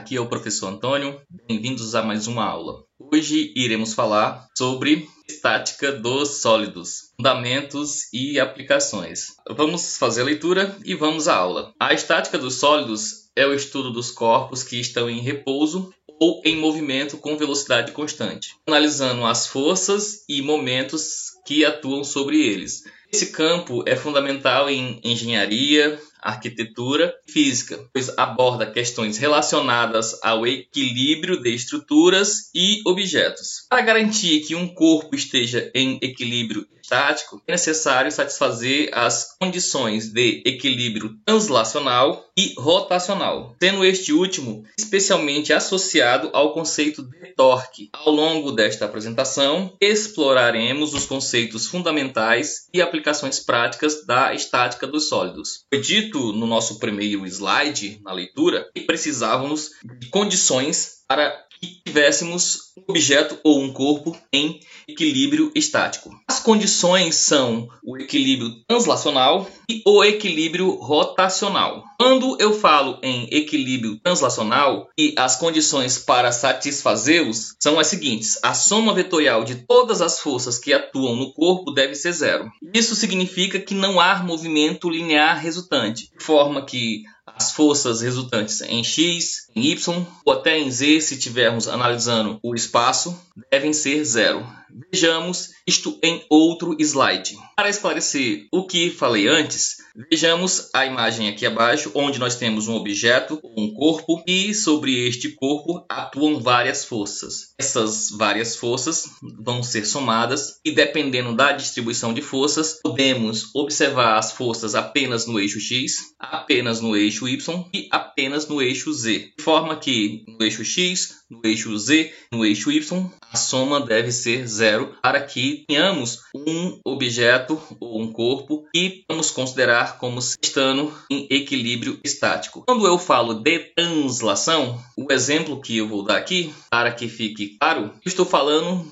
aqui é o professor Antônio, bem-vindos a mais uma aula. Hoje iremos falar sobre estática dos sólidos, fundamentos e aplicações. Vamos fazer a leitura e vamos à aula. A estática dos sólidos é o estudo dos corpos que estão em repouso ou em movimento com velocidade constante, analisando as forças e momentos que atuam sobre eles. Esse campo é fundamental em engenharia, arquitetura e física, pois aborda questões relacionadas ao equilíbrio de estruturas e objetos. Para garantir que um corpo esteja em equilíbrio estático, é necessário satisfazer as condições de equilíbrio translacional e rotacional, sendo este último especialmente associado ao conceito de torque. Ao longo desta apresentação, exploraremos os conceitos fundamentais e aplicações práticas da estática dos sólidos. Foi dito no nosso primeiro slide, na leitura, que precisávamos de condições para que tivéssemos um objeto ou um corpo em equilíbrio estático. As condições são o equilíbrio translacional e o equilíbrio rotacional. Quando eu falo em equilíbrio translacional, e as condições para satisfazê-los são as seguintes: a soma vetorial de todas as forças que atuam no corpo deve ser zero. Isso significa que não há movimento linear resultante, de forma que as forças resultantes em x, em y ou até em z, se estivermos analisando o espaço, devem ser zero. Vejamos isto em outro slide. Para esclarecer o que falei antes, vejamos a imagem aqui abaixo, onde nós temos um objeto, um corpo, e sobre este corpo atuam várias forças. Essas várias forças vão ser somadas e, dependendo da distribuição de forças, podemos observar as forças apenas no eixo x, apenas no eixo y e apenas no eixo z. De forma que no eixo x, no eixo z, no eixo y, a soma deve ser zero para que tenhamos um objeto ou um corpo que vamos considerar como estando em equilíbrio estático. Quando eu falo de translação, o exemplo que eu vou dar aqui, para que fique claro, eu estou falando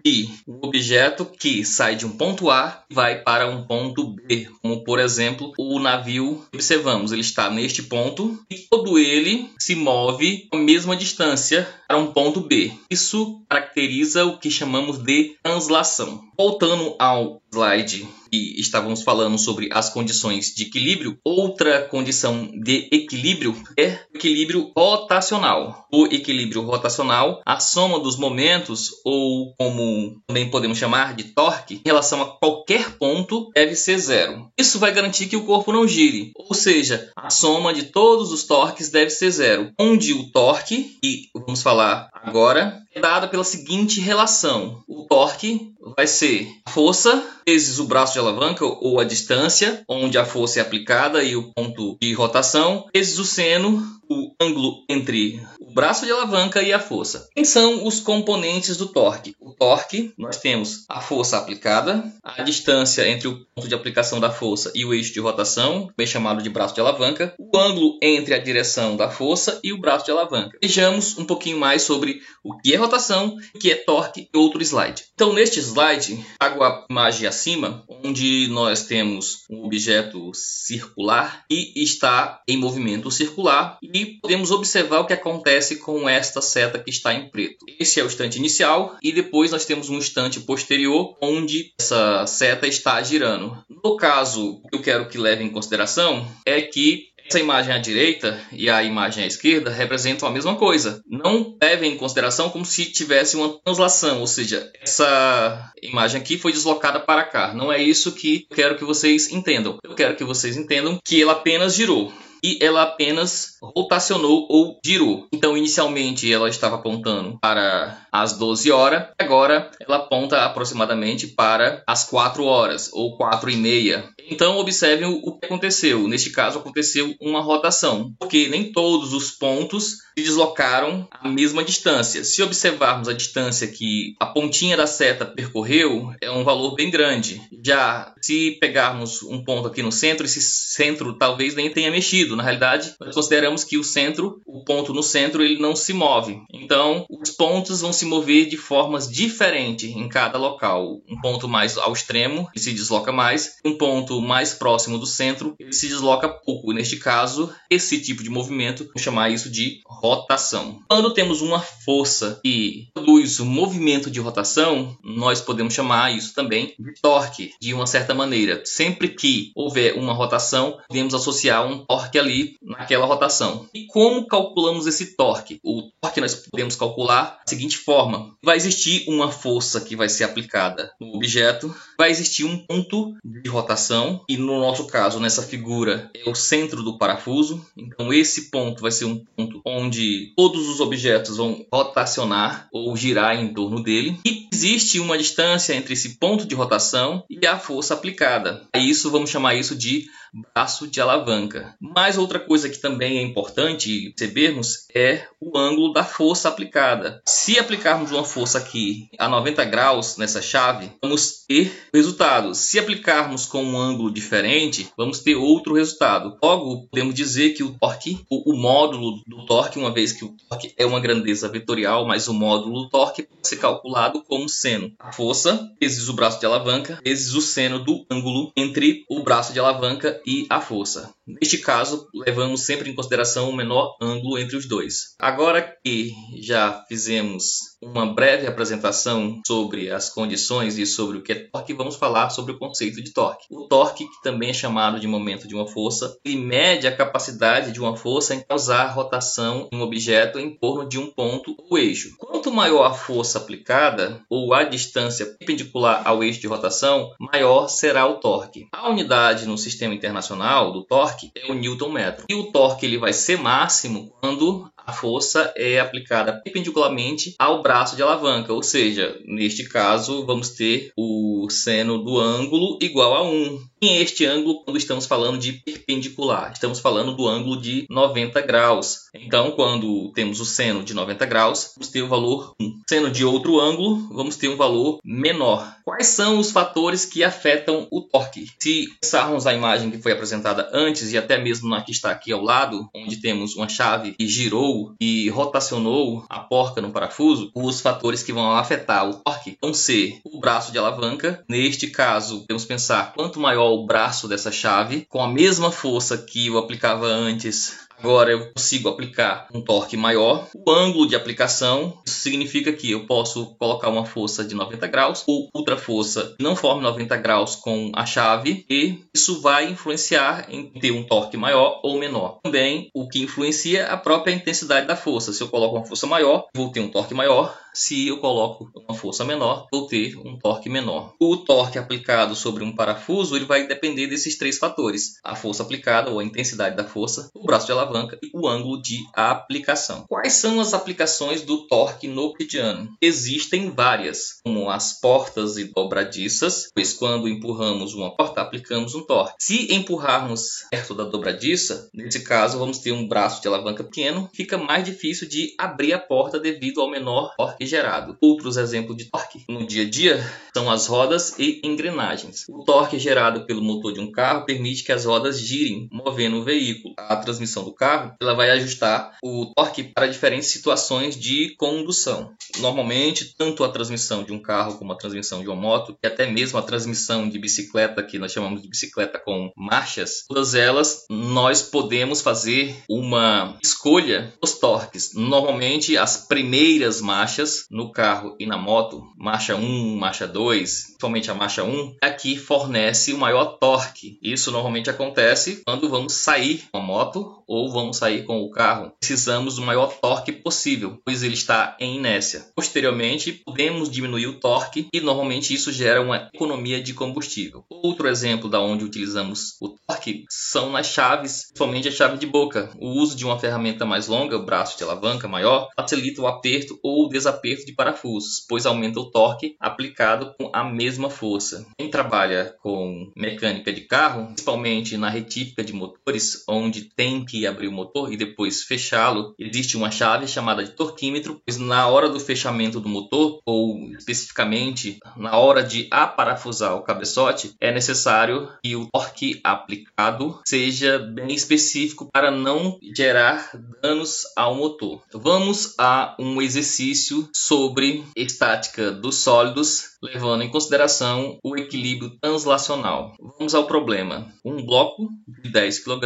de um objeto que sai de um ponto A e vai para um ponto B, como por exemplo o navio. Observamos, ele está neste ponto e todo ele se move a mesma distância para um ponto B. Isso caracteriza o que chamamos de translação. Voltando ao slide e estávamos falando sobre as condições de equilíbrio, outra condição de equilíbrio é o equilíbrio rotacional. O equilíbrio rotacional, a soma dos momentos, ou como também podemos chamar de torque, em relação a qualquer ponto deve ser zero. Isso vai garantir que o corpo não gire, ou seja, a soma de todos os torques deve ser zero, onde o torque, e vamos falar agora, é dado pela seguinte relação: o torque vai ser a força vezes o braço de alavanca ou a distância onde a força é aplicada e o ponto de rotação, vezes o seno, o ângulo entre o braço de alavanca e a força. Quem são os componentes do torque? O torque, nós temos a força aplicada, a distância entre o ponto de aplicação da força e o eixo de rotação, bem chamado de braço de alavanca, o ângulo entre a direção da força e o braço de alavanca. Vejamos um pouquinho mais sobre o que é rotação, o que é torque e outro slide. Então, neste slide, trago a imagem acima, onde nós temos um objeto circular e está em movimento circular, e podemos observar o que acontece com esta seta que está em preto. Esse é o instante inicial e depois nós temos um instante posterior onde essa seta está girando. No caso, o que eu quero que leve em consideração é que essa imagem à direita e a imagem à esquerda representam a mesma coisa. Não levem em consideração como se tivesse uma translação, ou seja, essa imagem aqui foi deslocada para cá. Não é isso que eu quero que vocês entendam. Eu quero que vocês entendam que ela apenas girou e ela apenas rotacionou ou girou. Então, inicialmente, ela estava apontando para as 12 horas, agora ela aponta aproximadamente para as 4 horas ou 4h30. Então, observem o que aconteceu. Neste caso, aconteceu uma rotação, porque nem todos os pontos se deslocaram a mesma distância. Se observarmos a distância que a pontinha da seta percorreu, é um valor bem grande. Já se pegarmos um ponto aqui no centro, esse centro talvez nem tenha mexido. Na realidade, nós consideramos que o ponto no centro, ele não se move. Então, os pontos vão se mover de formas diferentes em cada local. Um ponto mais ao extremo, ele se desloca mais. Um ponto mais próximo do centro, ele se desloca pouco. Neste caso, esse tipo de movimento, vamos chamar isso de rotação. Quando temos uma força que produz um movimento de rotação, nós podemos chamar isso também de torque, de uma certa maneira. Sempre que houver uma rotação, podemos associar um torque ali naquela rotação. E como calculamos esse torque? O torque nós podemos calcular da seguinte forma: vai existir uma força que vai ser aplicada no objeto, vai existir um ponto de rotação, e no nosso caso, nessa figura, é o centro do parafuso. Então esse ponto vai ser um ponto onde todos os objetos vão rotacionar ou girar em torno dele, e existe uma distância entre esse ponto de rotação e a força aplicada. Isso vamos chamar isso de braço de alavanca. Mas outra coisa que também é importante percebermos é o ângulo da força aplicada. Se aplicarmos uma força aqui a 90 graus nessa chave, vamos ter resultado. Se aplicarmos com um ângulo diferente, vamos ter outro resultado. Logo, podemos dizer que o torque, o módulo do torque, uma vez que o torque é uma grandeza vetorial, mas o módulo do torque pode ser calculado como seno a força vezes o braço de alavanca vezes o seno do ângulo entre o braço de alavanca e a força. Neste caso, levamos sempre em consideração o menor ângulo entre os dois. Agora que já fizemos uma breve apresentação sobre as condições e sobre o que é torque, vamos falar sobre o conceito de torque. O torque, que também é chamado de momento de uma força, ele mede a capacidade de uma força em causar rotação em um objeto em torno de um ponto ou eixo. Quanto maior a força aplicada ou a distância perpendicular ao eixo de rotação, maior será o torque. A unidade no sistema internacional do torque é o newton-metro. E o torque ele vai ser máximo quando a força é aplicada perpendicularmente ao braço de alavanca, ou seja, neste caso vamos ter o seno do ângulo igual a 1. Em este ângulo, quando estamos falando de perpendicular, estamos falando do ângulo de 90 graus. Então, quando temos o seno de 90 graus, vamos ter o valor 1. Seno de outro ângulo, vamos ter um valor menor. Quais são os fatores que afetam o torque? Se pensarmos a imagem que foi apresentada antes e até mesmo na que está aqui ao lado, onde temos uma chave que girou e rotacionou a porca no parafuso, os fatores que vão afetar o torque vão ser o braço de alavanca. Neste caso, podemos pensar quanto maior o braço dessa chave, com a mesma força que eu aplicava antes, agora eu consigo aplicar um torque maior. O ângulo de aplicação, isso significa que eu posso colocar uma força de 90 graus ou outra força que não forme 90 graus com a chave, e isso vai influenciar em ter um torque maior ou menor. Também o que influencia a própria intensidade da força. Se eu coloco uma força maior, vou ter um torque maior. Se eu coloco uma força menor, vou ter um torque menor. O torque aplicado sobre um parafuso ele vai depender desses três fatores: a força aplicada ou a intensidade da força, o braço de alavanca e o ângulo de aplicação. Quais são as aplicações do torque no cotidiano? Existem várias, como as portas e dobradiças, pois quando empurramos uma porta, aplicamos um torque. Se empurrarmos perto da dobradiça, nesse caso vamos ter um braço de alavanca pequeno, fica mais difícil de abrir a porta devido ao menor torque gerado. Outros exemplos de torque no dia a dia são as rodas e engrenagens. O torque gerado pelo motor de um carro permite que as rodas girem, movendo o veículo. A transmissão do carro ela vai ajustar o torque para diferentes situações de condução. Normalmente, tanto a transmissão de um carro como a transmissão de uma moto, e até mesmo a transmissão de bicicleta, que nós chamamos de bicicleta com marchas, todas elas nós podemos fazer uma escolha dos torques. Normalmente, as primeiras marchas no carro e na moto, marcha 1, marcha 2, principalmente a marcha 1, aqui fornece o maior torque. Isso normalmente acontece quando vamos sair com a moto ou vamos sair com o carro. Precisamos do maior torque possível, pois ele está em inércia. Posteriormente, podemos diminuir o torque e normalmente isso gera uma economia de combustível. Outro exemplo da onde utilizamos o torque são nas chaves, principalmente a chave de boca. O uso de uma ferramenta mais longa, o braço de alavanca maior, facilita o aperto ou o desaperto de parafusos, pois aumenta o torque aplicado com a mesma força. Quem trabalha com mecânica de carro, principalmente na retífica de motores, onde tem que abrir o motor e depois fechá-lo, existe uma chave chamada de torquímetro, pois na hora do fechamento do motor, ou especificamente na hora de aparafusar o cabeçote, é necessário que o torque aplicado seja bem específico para não gerar danos ao motor. Vamos a um exercício sobre estática dos sólidos, levando em consideração o equilíbrio translacional. Vamos ao problema. Um bloco de 10 kg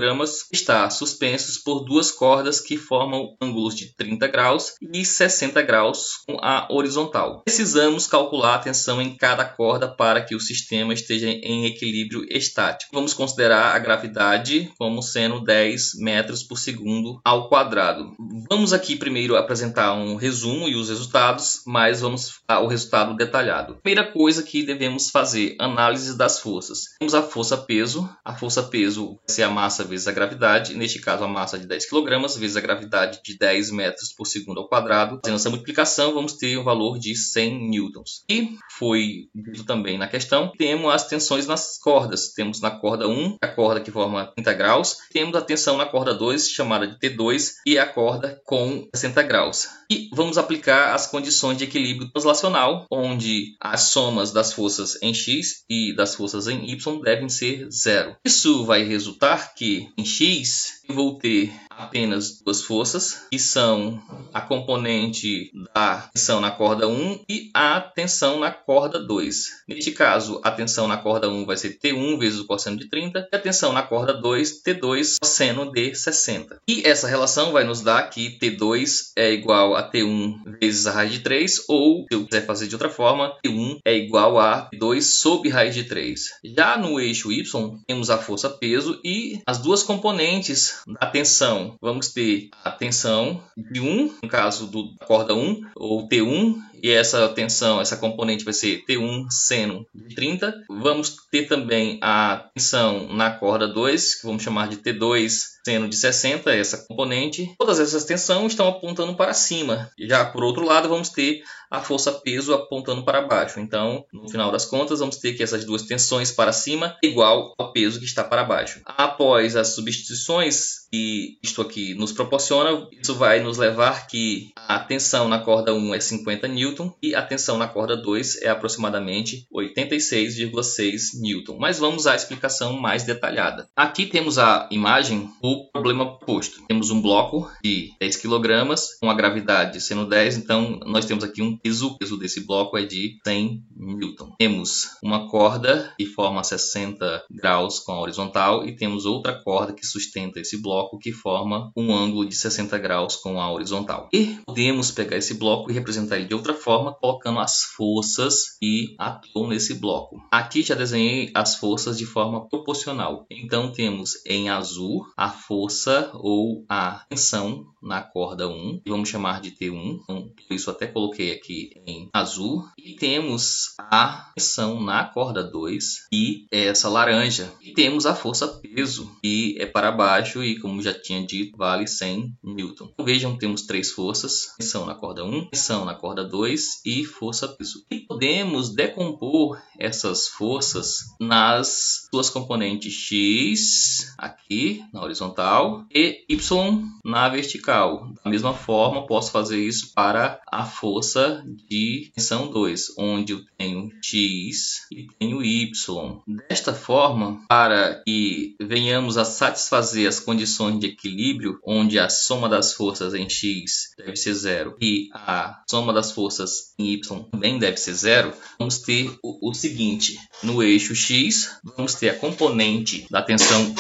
está suspenso por duas cordas que formam ângulos de 30 graus e 60 graus com a horizontal. Precisamos calcular a tensão em cada corda para que o sistema esteja em equilíbrio estático. Vamos considerar a gravidade como sendo 10 metros por segundo ao quadrado. Vamos aqui primeiro apresentar um resumo e os resultados, mas vamos ao resultado detalhado. Primeira coisa que devemos fazer, análise das forças. Temos a força-peso. A força-peso vai ser a massa vezes a gravidade, neste caso a massa de 10 kg vezes a gravidade de 10 metros por segundo ao quadrado. Fazendo essa multiplicação, vamos ter o valor de 100 newtons. E foi dito também na questão, temos as tensões nas cordas. Temos na corda 1, a corda que forma 30 graus. Temos a tensão na corda 2, chamada de T2, e a corda com 60 graus. E vamos aplicar as condições de equilíbrio translacional, onde as somas das forças em X e das forças em Y devem ser zero. Isso vai resultar que em X eu vou ter apenas duas forças, que são a componente da tensão na corda 1 e a tensão na corda 2. Neste caso, a tensão na corda 1 vai ser T1 vezes o cosseno de 30 e a tensão na corda 2, T2 cosseno de 60. E essa relação vai nos dar que T2 é igual a T1 vezes a raiz de 3, ou, se eu quiser fazer de outra forma, T1 é igual a T2 sobre raiz de 3. Já no eixo Y, temos a força-peso e as duas componentes da tensão. Vamos ter a tensão de 1, no caso da corda 1, ou T1, e essa tensão, essa componente vai ser T1 seno de 30. Vamos ter também a tensão na corda 2, que vamos chamar de T2 seno de 60, essa componente. Todas essas tensões estão apontando para cima. Já por outro lado, vamos ter a força-peso apontando para baixo. Então, no final das contas, vamos ter que essas duas tensões para cima é igual ao peso que está para baixo. Após as substituições que isto aqui nos proporciona, isso vai nos levar que a tensão na corda 1 é 50 Newton e a tensão na corda 2 é aproximadamente 86,6 Newton. Mas vamos à explicação mais detalhada. Aqui temos a imagem do problema posto. Temos um bloco de 10 kg com a gravidade sendo 10, então nós temos aqui um peso. O peso desse bloco é de 100 Newton. Temos uma corda que forma 60 graus com a horizontal e temos outra corda que sustenta esse bloco que forma um ângulo de 60 graus com a horizontal. E podemos pegar esse bloco e representar ele de outra forma, colocando as forças que atuam nesse bloco. Aqui já desenhei as forças de forma proporcional. Então temos em azul a força ou a tensão na corda 1, que vamos chamar de T1. Então, por isso até coloquei aqui em azul. E temos a tensão na corda 2, que é essa laranja. E temos a força-peso, que é para baixo e, como já tinha dito, vale 100 Newton. Então, vejam, temos três forças: tensão na corda 1, tensão na corda 2 e força-peso. E podemos decompor essas forças nas suas componentes X, aqui na horizontal, e Y na vertical. Da mesma forma, posso fazer isso para a força de tensão 2, onde eu tenho X e tenho Y. Desta forma, para que venhamos a satisfazer as condições de equilíbrio, onde a soma das forças em X deve ser zero e a soma das forças em Y também deve ser zero, vamos ter o seguinte: no eixo X, vamos ter a componente da tensão 1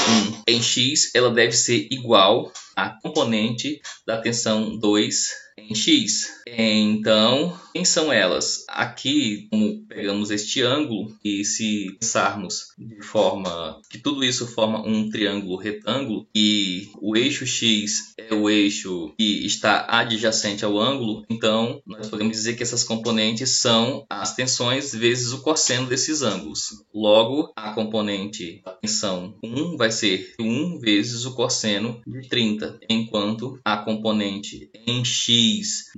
em X, ela deve ser igual à componente da tensão 2 em X. Então, quem são elas? Aqui, como pegamos este ângulo, e se pensarmos de forma que tudo isso forma um triângulo retângulo, e o eixo X é o eixo que está adjacente ao ângulo, então nós podemos dizer que essas componentes são as tensões vezes o cosseno desses ângulos. Logo, a componente da tensão 1 vai ser 1 vezes o cosseno de 30, enquanto a componente em X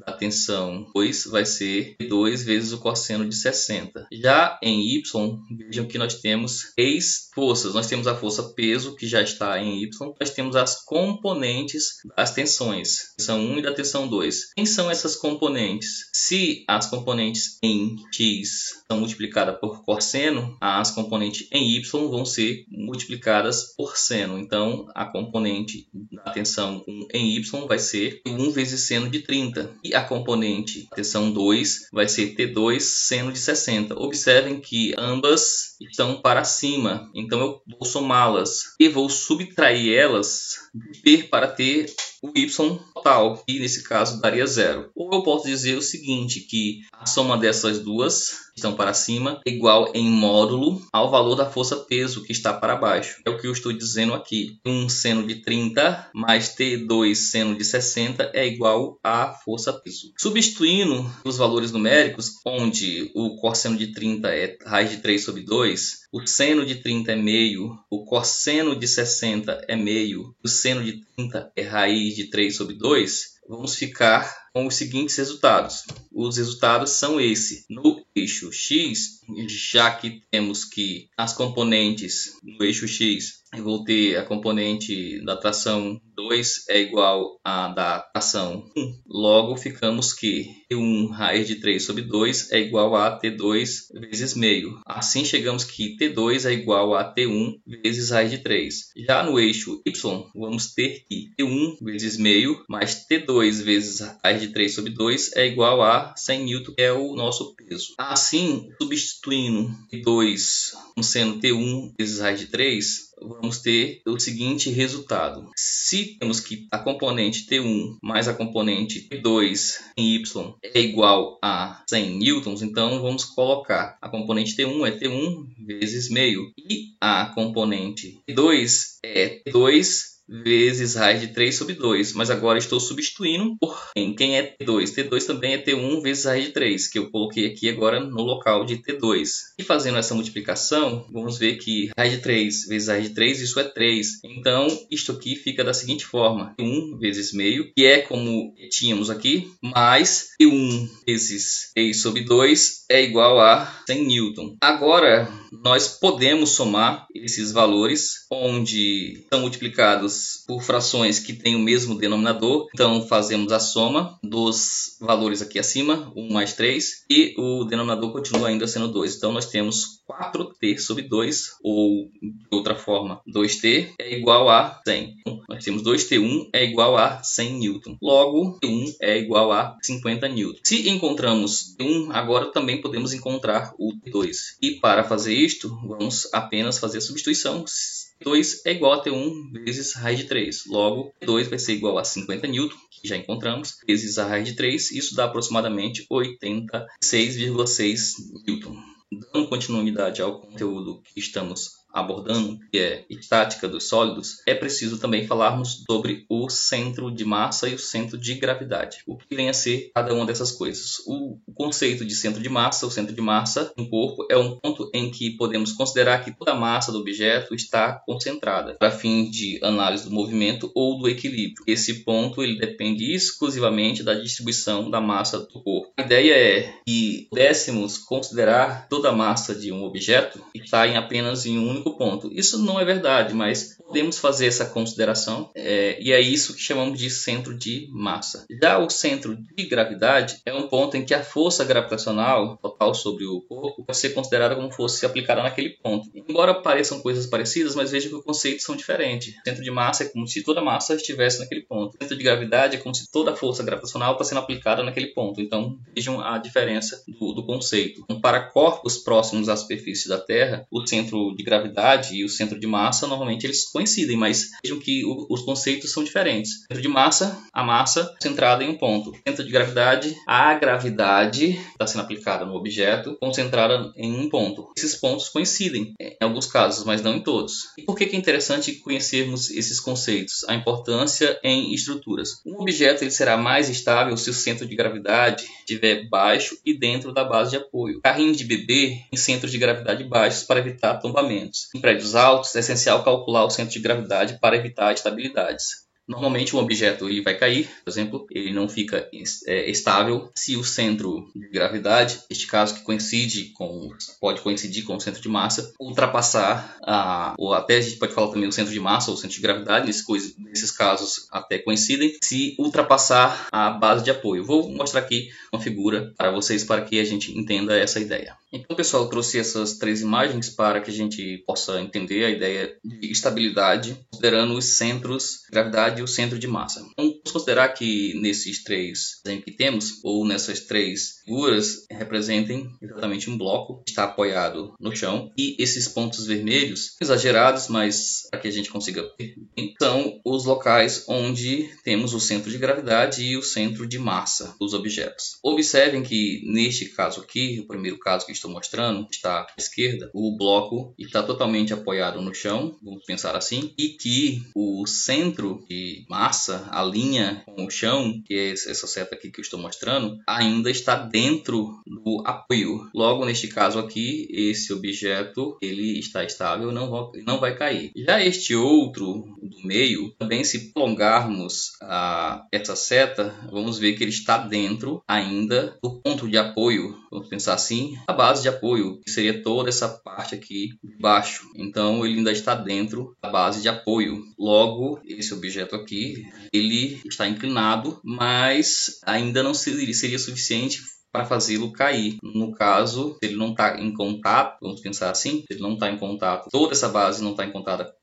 da tensão 2 vai ser 2 vezes o cosseno de 60. Já em Y, vejam que nós temos três forças. Nós temos a força-peso, que já está em Y. Nós temos as componentes das tensões, tensão 1 e da tensão 2. Quem são essas componentes? Se as componentes em X são multiplicadas por cosseno, as componentes em Y vão ser multiplicadas por seno. Então, a componente da tensão 1 em Y vai ser 1 vezes seno de 30. E a componente componente tensão 2 vai ser T2 seno de 60. Observem que ambas estão para cima, então eu vou somá-las e vou subtrair elas de P para ter o y total, que nesse caso daria 0. Ou eu posso dizer o seguinte, que a soma dessas duas estão para cima é igual em módulo ao valor da força-peso que está para baixo. É o que eu estou dizendo aqui. 1 seno de 30 mais T2 seno de 60 é igual a força-peso. Substituindo os valores numéricos, onde o cosseno de 30 é raiz de 3 sobre 2, o seno de 30 é meio, o cosseno de 60 é meio, o seno de 30 é raiz de 3 sobre 2, vamos ficar com os seguintes resultados. Os resultados são esse. No eixo X, já que temos que as componentes no eixo X, eu vou ter a componente da tração 2 é igual à da tração 1. Logo, ficamos que T1 raiz de 3 sobre 2 é igual a T2 vezes meio. Assim, chegamos que T2 é igual a T1 vezes raiz de 3. Já no eixo Y, vamos ter que T1 vezes meio mais T2 vezes raiz de 3 sobre 2 é igual a 100 N, que é o nosso peso. Assim, substituindo T2 com seno T1 vezes raiz de 3, vamos ter o seguinte resultado. Se temos que a componente T1 mais a componente T2 em Y é igual a 100 newtons, então vamos colocar a componente T1 é T1 vezes meio e a componente T2 é T2 vezes raiz de 3 sobre 2, mas agora estou substituindo por quem é T2. T2 também é T1 vezes raiz de 3, que eu coloquei aqui agora no local de T2. E fazendo essa multiplicação, vamos ver que raiz de 3 vezes raiz de 3, isso é 3. Então, isto aqui fica da seguinte forma. T1 vezes meio, que é como tínhamos aqui, mais T1 vezes 3 sobre 2 é igual a 100 Newton. Agora, nós podemos somar esses valores, onde são multiplicados por frações que têm o mesmo denominador. Então, fazemos a soma dos valores aqui acima, 1 mais 3, e o denominador continua ainda sendo 2. Então, nós temos 4t sobre 2, ou de outra forma, 2t é igual a 100. Então, nós temos 2t1 é igual a 100 Newton. Logo, t1 é igual a 50 Newton. Se encontramos t1, agora também podemos encontrar o t2. E para fazer isto, vamos apenas fazer a substituição. T2 é igual a T1 vezes raiz de 3. Logo, T2 vai ser igual a 50 Newton, que já encontramos, vezes a raiz de 3. Isso dá aproximadamente 86,6 Newton. Dando continuidade ao conteúdo que estamos abordando, que é estática dos sólidos, é preciso também falarmos sobre o centro de massa e o centro de gravidade. O que vem a ser cada uma dessas coisas? O conceito de centro de massa, o centro de massa no corpo é um ponto em que podemos considerar que toda a massa do objeto está concentrada, para fim de análise do movimento ou do equilíbrio. Esse ponto ele depende exclusivamente da distribuição da massa do corpo. A ideia é que pudéssemos considerar toda a massa de um objeto está apenas em um único ponto. Isso não é verdade, mas podemos fazer essa consideração e é isso que chamamos de centro de massa. Já o centro de gravidade é um ponto em que a força gravitacional total sobre o corpo pode ser considerada como fosse aplicada naquele ponto. Embora pareçam coisas parecidas, mas veja que os conceitos são diferentes. O centro de massa é como se toda a massa estivesse naquele ponto. O centro de gravidade é como se toda a força gravitacional está sendo aplicada naquele ponto. Então vejam a diferença do conceito. Então, para corpos próximos à superfície da Terra, o centro de gravidade e o centro de massa, normalmente eles coincidem, mas vejam que os conceitos são diferentes. Centro de massa, a massa centrada em um ponto. Centro de gravidade, a gravidade está sendo aplicada no objeto, concentrada em um ponto. Esses pontos coincidem em alguns casos, mas não em todos. E por que é interessante conhecermos esses conceitos? A importância em estruturas. Um objeto ele será mais estável se o centro de gravidade estiver baixo e dentro da base de apoio. Carrinhos de bebê em centros de gravidade baixos para evitar tombamentos. Em prédios altos, é essencial calcular o centro de gravidade para evitar instabilidades. Normalmente um objeto ele vai cair, por exemplo, ele não fica estável se o centro de gravidade, neste caso que pode coincidir com o centro de massa, ultrapassar ou até a gente pode falar também o centro de massa ou o centro de gravidade, nesses casos até coincidem, se ultrapassar a base de apoio. Vou mostrar aqui uma figura para vocês para que a gente entenda essa ideia. Então, pessoal, eu trouxe essas 3 imagens para que a gente possa entender a ideia de estabilidade, considerando os centros de gravidade e o centro de massa. Então, vamos considerar que nesses 3 exemplos que temos, ou nessas 3 figuras, representem exatamente um bloco que está apoiado no chão, e esses pontos vermelhos, exagerados, mas para que a gente consiga ver, são os locais onde temos o centro de gravidade e o centro de massa dos objetos. Observem que neste caso aqui, o primeiro caso que estou mostrando, está à esquerda, o bloco está totalmente apoiado no chão, vamos pensar assim, e que o centro de massa, a linha com o chão, que é essa seta aqui que eu estou mostrando, ainda está dentro do apoio. Logo, neste caso aqui, esse objeto ele está estável, não vai cair. Já este outro do meio, também se prolongarmos essa seta, vamos ver que ele está dentro ainda do ponto de apoio, vamos pensar assim, a base de apoio, que seria toda essa parte aqui de baixo. Então ele ainda está dentro da base de apoio. Logo, esse objeto aqui, ele está inclinado, mas ainda não seria suficiente para fazê-lo cair. No caso, se ele não está em contato, vamos pensar assim, se ele não está em contato, toda essa base não está em contato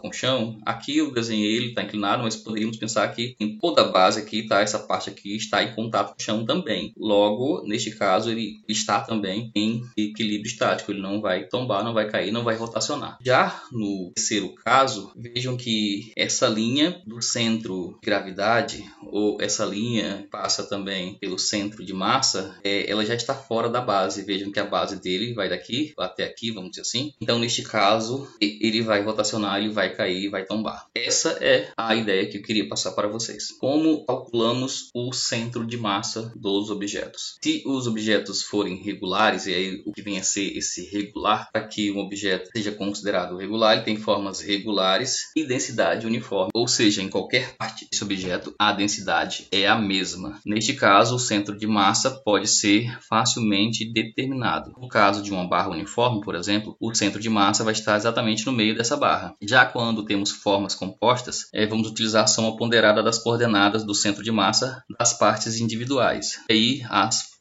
com o chão, aqui eu desenhei ele, está inclinado, mas poderíamos pensar que em toda a base aqui, tá, essa parte aqui está em contato com o chão também. Logo, neste caso, ele está também em equilíbrio estático, ele não vai tombar, não vai cair, não vai rotacionar. Já no terceiro caso, vejam que essa linha do centro de gravidade, ou essa linha passa também pelo centro de massa, ela já está fora da base. Vejam que a base dele vai daqui até aqui, vamos dizer assim. Então, neste caso, ele vai rotacionar, ele vai cair, vai tombar. Essa é a ideia que eu queria passar para vocês. Como calculamos o centro de massa dos objetos? Se os objetos forem regulares, e aí o que vem a ser esse regular, para que um objeto seja considerado regular, ele tem formas regulares e densidade uniforme. Ou seja, em qualquer parte desse objeto, a densidade é a mesma. Neste caso, o centro de massa pode ser facilmente determinado. No caso de uma barra uniforme, por exemplo, o centro de massa vai estar exatamente no meio dessa barra. Já quando temos formas compostas, vamos utilizar a soma ponderada das coordenadas do centro de massa das partes individuais. E aí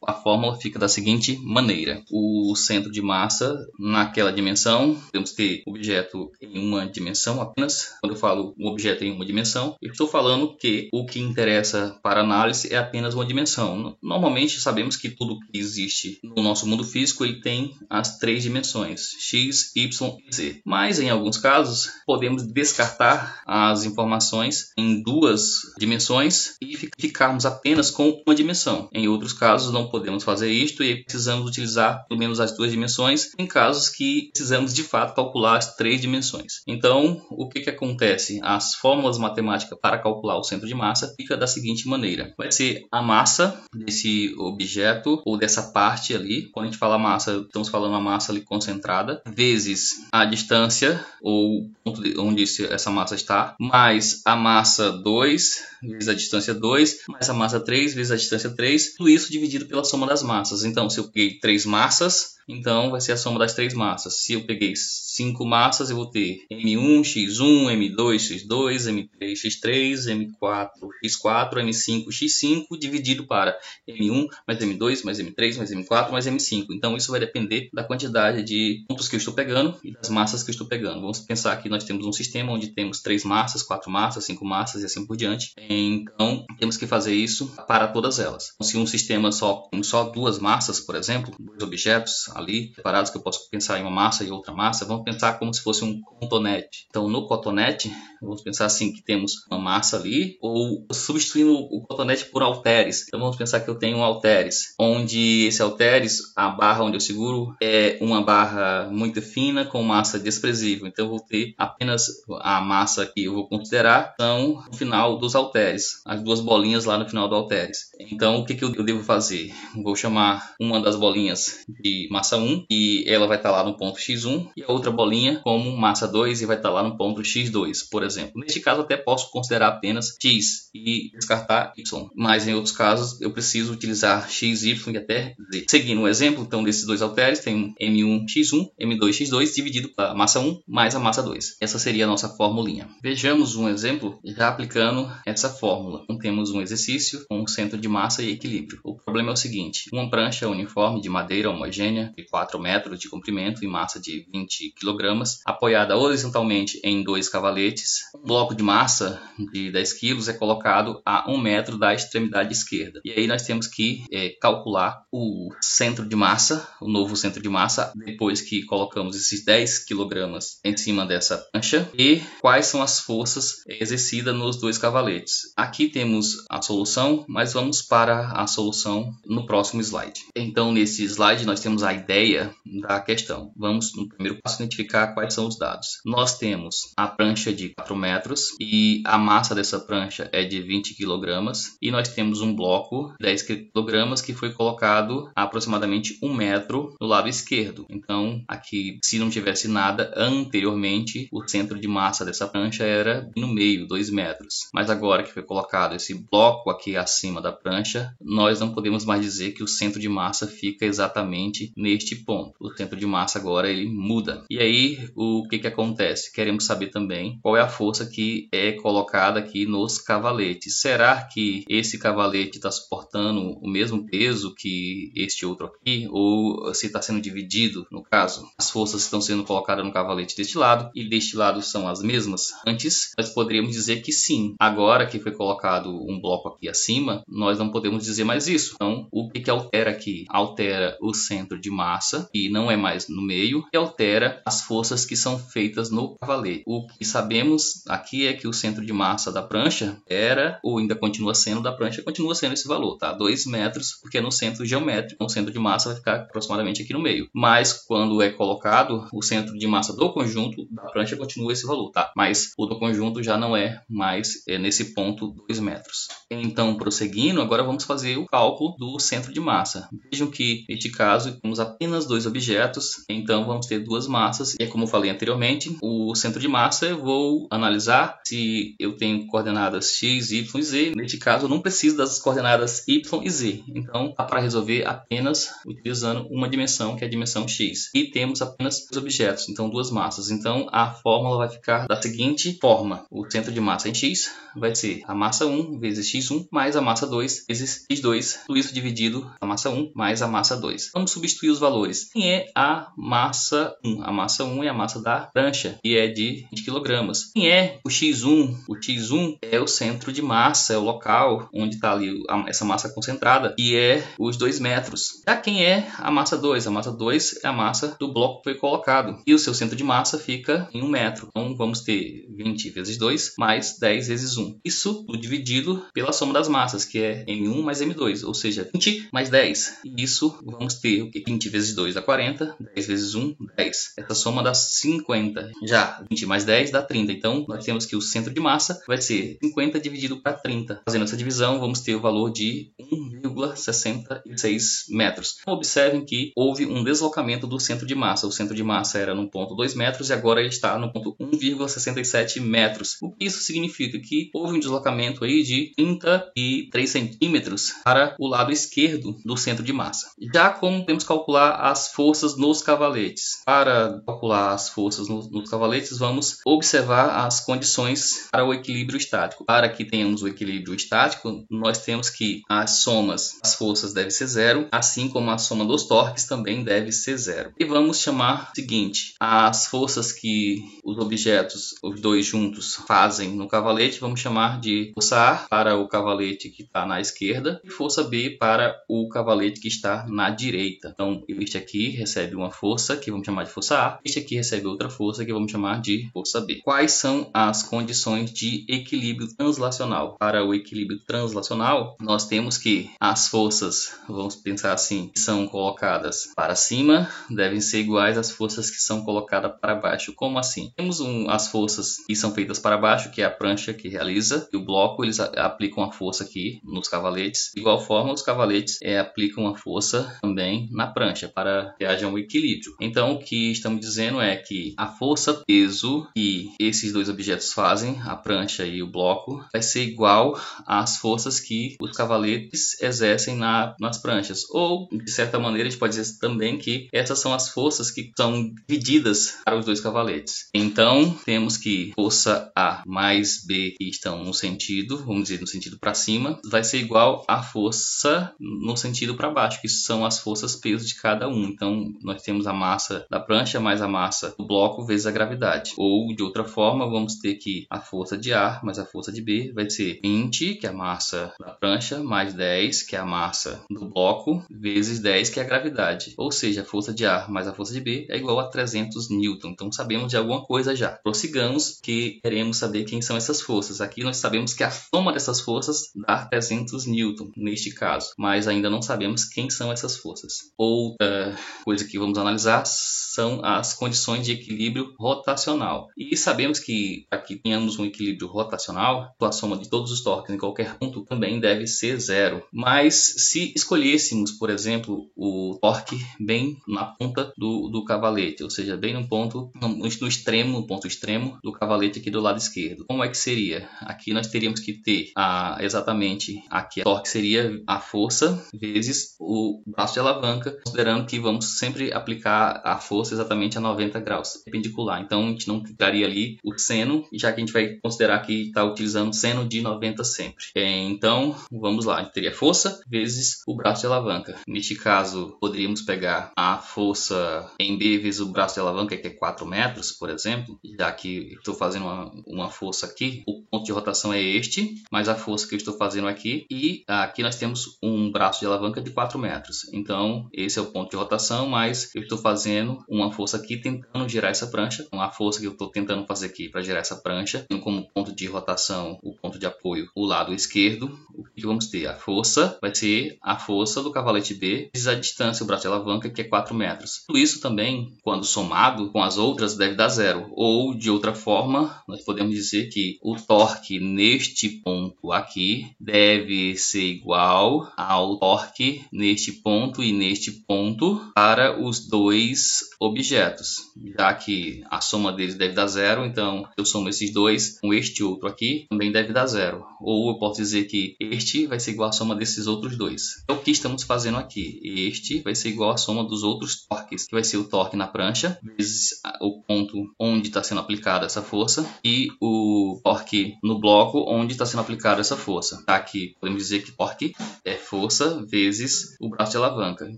a fórmula fica da seguinte maneira: o centro de massa naquela dimensão, temos que ter objeto em uma dimensão apenas. Quando eu falo um objeto em uma dimensão, eu estou falando que o que interessa para análise é apenas uma dimensão. Normalmente sabemos que tudo que existe no nosso mundo físico ele tem as 3 dimensões, x, y e z. Mas em alguns casos podemos descartar as informações em 2 dimensões e ficarmos apenas com uma dimensão. Em outros casos não podemos fazer isto e precisamos utilizar pelo menos as 2 dimensões em casos que precisamos de fato calcular as 3 dimensões. Então, o que acontece? As fórmulas matemáticas para calcular o centro de massa fica da seguinte maneira: vai ser a massa desse objeto ou dessa parte ali. Quando a gente fala massa, estamos falando a massa ali concentrada, vezes a distância ou ponto onde essa massa está, mais a massa 2 vezes a distância 2, mais a massa 3 vezes a distância 3, tudo isso dividido pela soma das massas. Então, se eu peguei 3 massas, então vai ser a soma das 3 massas. Se eu peguei 5 massas, eu vou ter M1, X1, M2, X2, M3, X3, M4, X4, M5, X5, dividido para M1, mais M2, mais M3, mais M4, mais M5. Então isso vai depender da quantidade de pontos que eu estou pegando e das massas que eu estou pegando. Vamos pensar que nós temos um sistema onde temos 3 massas, 4 massas, 5 massas e assim por diante. Então temos que fazer isso para todas elas. Então, se um sistema tem só 2 massas, por exemplo, 2 objetos ali separados, que eu posso pensar em uma massa e outra massa, vamos pensar como se fosse um cotonete. Então no cotonete, vamos pensar assim que temos uma massa ali, ou substituindo o cotonete por halteres. Então vamos pensar que eu tenho um halteres, onde esse halteres, a barra onde eu seguro é uma barra muito fina com massa desprezível. Então eu vou ter apenas a massa que eu vou considerar são no final dos halteres, as 2 bolinhas lá no final do halteres. Então o que eu devo fazer? Vou chamar uma das bolinhas de massa 1 e ela vai estar lá no ponto x1 e a outra bolinha como massa 2 e vai estar lá no ponto x2, por exemplo. Neste caso até posso considerar apenas x e descartar y, mas em outros casos eu preciso utilizar x, y e até z. Seguindo o exemplo, então desses 2 halteres tem m1x1, m2x2 dividido pela massa 1 mais a massa 2. Essa seria a nossa formulinha. Vejamos um exemplo já aplicando essa fórmula. Então, temos um exercício com centro de massa e equilíbrio. O problema é o seguinte: uma prancha uniforme de madeira homogênea de 4 metros de comprimento e massa de 20 kg, apoiada horizontalmente em 2 cavaletes. Um bloco de massa de 10 kg é colocado a 1 metro da extremidade esquerda. E aí nós temos que calcular o centro de massa, o novo centro de massa, depois que colocamos esses 10 kg em cima dessa prancha, e quais são as forças exercidas nos 2 cavaletes. Aqui temos a solução, mas vamos para a solução no próximo slide. Então, nesse slide nós temos a ideia da questão. Vamos no primeiro passo identificar quais são os dados. Nós temos a prancha de 4 metros e a massa dessa prancha é de 20 kg, e nós temos um bloco de 10 kg que foi colocado a aproximadamente 1 metro no lado esquerdo. Então, aqui, se não tivesse nada anteriormente, o centro de massa dessa prancha era no meio, 2 metros. Mas agora que foi colocado esse bloco aqui acima da prancha, nós não podemos mais dizer que o centro de massa fica exatamente neste ponto. O centro de massa agora ele muda. E aí, o que acontece? Queremos saber também qual é a força que é colocada aqui nos cavaletes. Será que esse cavalete está suportando o mesmo peso que este outro aqui? Ou se está sendo dividido, no caso, as forças estão sendo colocadas no cavalete deste lado e deste lado são as mesmas? Antes, nós poderíamos dizer que sim. Agora que foi colocado um bloco aqui acima, nós não podemos dizer mais isso. Então, o que altera aqui? Altera o centro de massa, que não é mais no meio, e altera as forças que são feitas no cavalete. O que sabemos aqui é que o centro de massa da prancha era, ou ainda continua sendo da prancha, continua sendo esse valor, tá? 2 metros, porque é no centro geométrico. Então, o centro de massa vai ficar aproximadamente aqui no meio. Mas, quando é colocado, o centro de massa do conjunto da prancha continua esse valor, tá? Mas o do conjunto já não é mais nesse ponto 2 metros. Então, prosseguindo, agora vamos fazer o cálculo do centro de massa. Vejam que, neste caso, temos apenas 2 objetos, então vamos ter 2 massas. E como eu falei anteriormente, o centro de massa eu vou analisar se eu tenho coordenadas x, y e z. Neste caso, eu não preciso das coordenadas y e z. Então, dá para resolver apenas utilizando uma dimensão, que é a dimensão x. E temos apenas 2 objetos, então 2 massas. Então, a fórmula vai ficar da seguinte forma. O centro de massa em x vai ser a massa 1 vezes x1 mais a massa 2 vezes x2. Tudo isso dividido a massa 1 mais a massa 2. Vamos substituir os valores. Quem é a massa 1? A massa 1 é a massa da prancha, que é de 20 kg. Quem é o x1? O x1 é o centro de massa, é o local onde está ali essa massa concentrada, que é os 2 metros. Já quem é a massa 2? A massa 2 é a massa do bloco que foi colocado. E o seu centro de massa fica em 1 metro. Então, vamos ter 20 vezes 2 mais 10 vezes 1. Isso tudo dividido pela soma das massas, que é M1 mais M2, ou seja, 20 mais 10. E isso vamos ter o que? 20 vezes 2 dá 40, 10 vezes 1, 10. Essa soma dá 50. Já 20 mais 10 dá 30. Então, nós temos que o centro de massa vai ser 50 dividido para 30. Fazendo essa divisão, vamos ter o valor de 1,66 metros. Então, observem que houve um deslocamento do centro de massa. O centro de massa era no ponto 2 metros e agora ele está no ponto 1,67 metros. O que isso significa? Que houve um deslocamento aí de 33 centímetros para o lado esquerdo do centro de massa. Já como podemos calcular as forças nos cavaletes? Para calcular as forças nos cavaletes, vamos observar as condições para o equilíbrio estático. Para que tenhamos o equilíbrio estático, nós temos que as somas das forças devem ser zero, assim como a soma dos torques também deve ser zero. E vamos chamar o seguinte: as forças que os objetos, os dois juntos, fazem no cavalete, vamos chamar de força A para o cavalete que está na esquerda e força B para o cavalete que está na direita. Então, este aqui recebe uma força que vamos chamar de força A, este aqui recebe outra força que vamos chamar de força B. Quais são as condições de equilíbrio translacional? Para o equilíbrio translacional, nós temos que as forças, vamos pensar assim, que são colocadas para cima devem ser iguais às forças que são colocadas para baixo. Como assim? Temos as forças que são feitas para baixo, que é a prancha que realiza, e o bloco eles aplicam a força aqui nos cavaletes. De igual forma, os cavaletes aplicam a força também na prancha para que haja um equilíbrio. Então, o que estamos dizendo é que a força peso que esses dois objetos fazem, a prancha e o bloco, vai ser igual às forças que os cavaletes exercem nas pranchas. Ou, de certa maneira, a gente pode dizer também que essas são as forças que são divididas para os dois cavaletes. Então, temos que força A mais B que estão no sentido, vamos dizer, no sentido para cima, vai ser igual à força no sentido para baixo, que são as forças peso de cada um. Então, nós temos a massa da prancha mais a massa do bloco vezes a gravidade. Ou, de outra forma, vamos ter que a força de A mais a força de B vai ser 20, que é a massa da prancha, mais 10, que é a massa do bloco, vezes 10, que é a gravidade. Ou seja, a força de A mais a força de B é igual a 300 newton. Então, sabemos de alguma coisa já. Prossigamos que queremos saber quem são essas forças. Aqui nós sabemos que a soma dessas forças dá 300 newton, neste caso. Mas ainda não sabemos quem são essas forças. Outra coisa que vamos analisar são as condições de equilíbrio rotacional. E sabemos que para que tenhamos um equilíbrio rotacional, a soma de todos os torques em qualquer ponto também deve ser zero. Mas se escolhêssemos, por exemplo, o torque bem na ponta do cavalete, ou seja, bem no ponto, no extremo, no ponto extremo do cavalete aqui do lado esquerdo, como é que seria? Aqui nós teríamos que ter exatamente aqui a torque seria a força vezes o braço de alavanca, considerando que vamos sempre aplicar a força exatamente a 90 graus perpendicular. Então a gente não daria ali o seno, já que a gente vai considerar que está utilizando seno de 90 sempre. Então vamos lá, a gente teria força vezes o braço de alavanca. Neste caso, poderíamos pegar a força em B vezes o braço de alavanca, que é 4 metros, por exemplo, já que estou fazendo uma força aqui, o ponto de rotação é este, mais a força que eu estou fazendo aqui, e aqui nós temos um braço de alavanca de 4 metros. Então, esse é o ponto de rotação, mas eu estou fazendo uma força aqui tentando girar essa prancha. Então, a força que eu estou tentando fazer aqui para girar essa prancha, tendo como ponto de rotação o ponto de apoio o lado esquerdo, o que vamos ter? A força vai ser a força do cavalete B vezes a distância, o braço de alavanca, que é 4 metros. Tudo isso também, quando somado com as outras, deve dar zero. Ou, de outra forma, nós podemos dizer que o torque neste ponto aqui deve ser igual ao torque neste ponto e neste ponto para os dois objetos, já que a soma deles deve dar zero. Então, eu somo esses dois com este outro aqui, também deve dar zero. Ou eu posso dizer que este vai ser igual à soma desses outros dois. É o que estamos fazendo aqui. Este vai ser igual à soma dos outros torques, que vai ser o torque na prancha, vezes o ponto onde está sendo aplicada essa força, e o torque no bloco onde está sendo aplicada essa força. Aqui podemos dizer que torque é força vezes o braço de alavanca.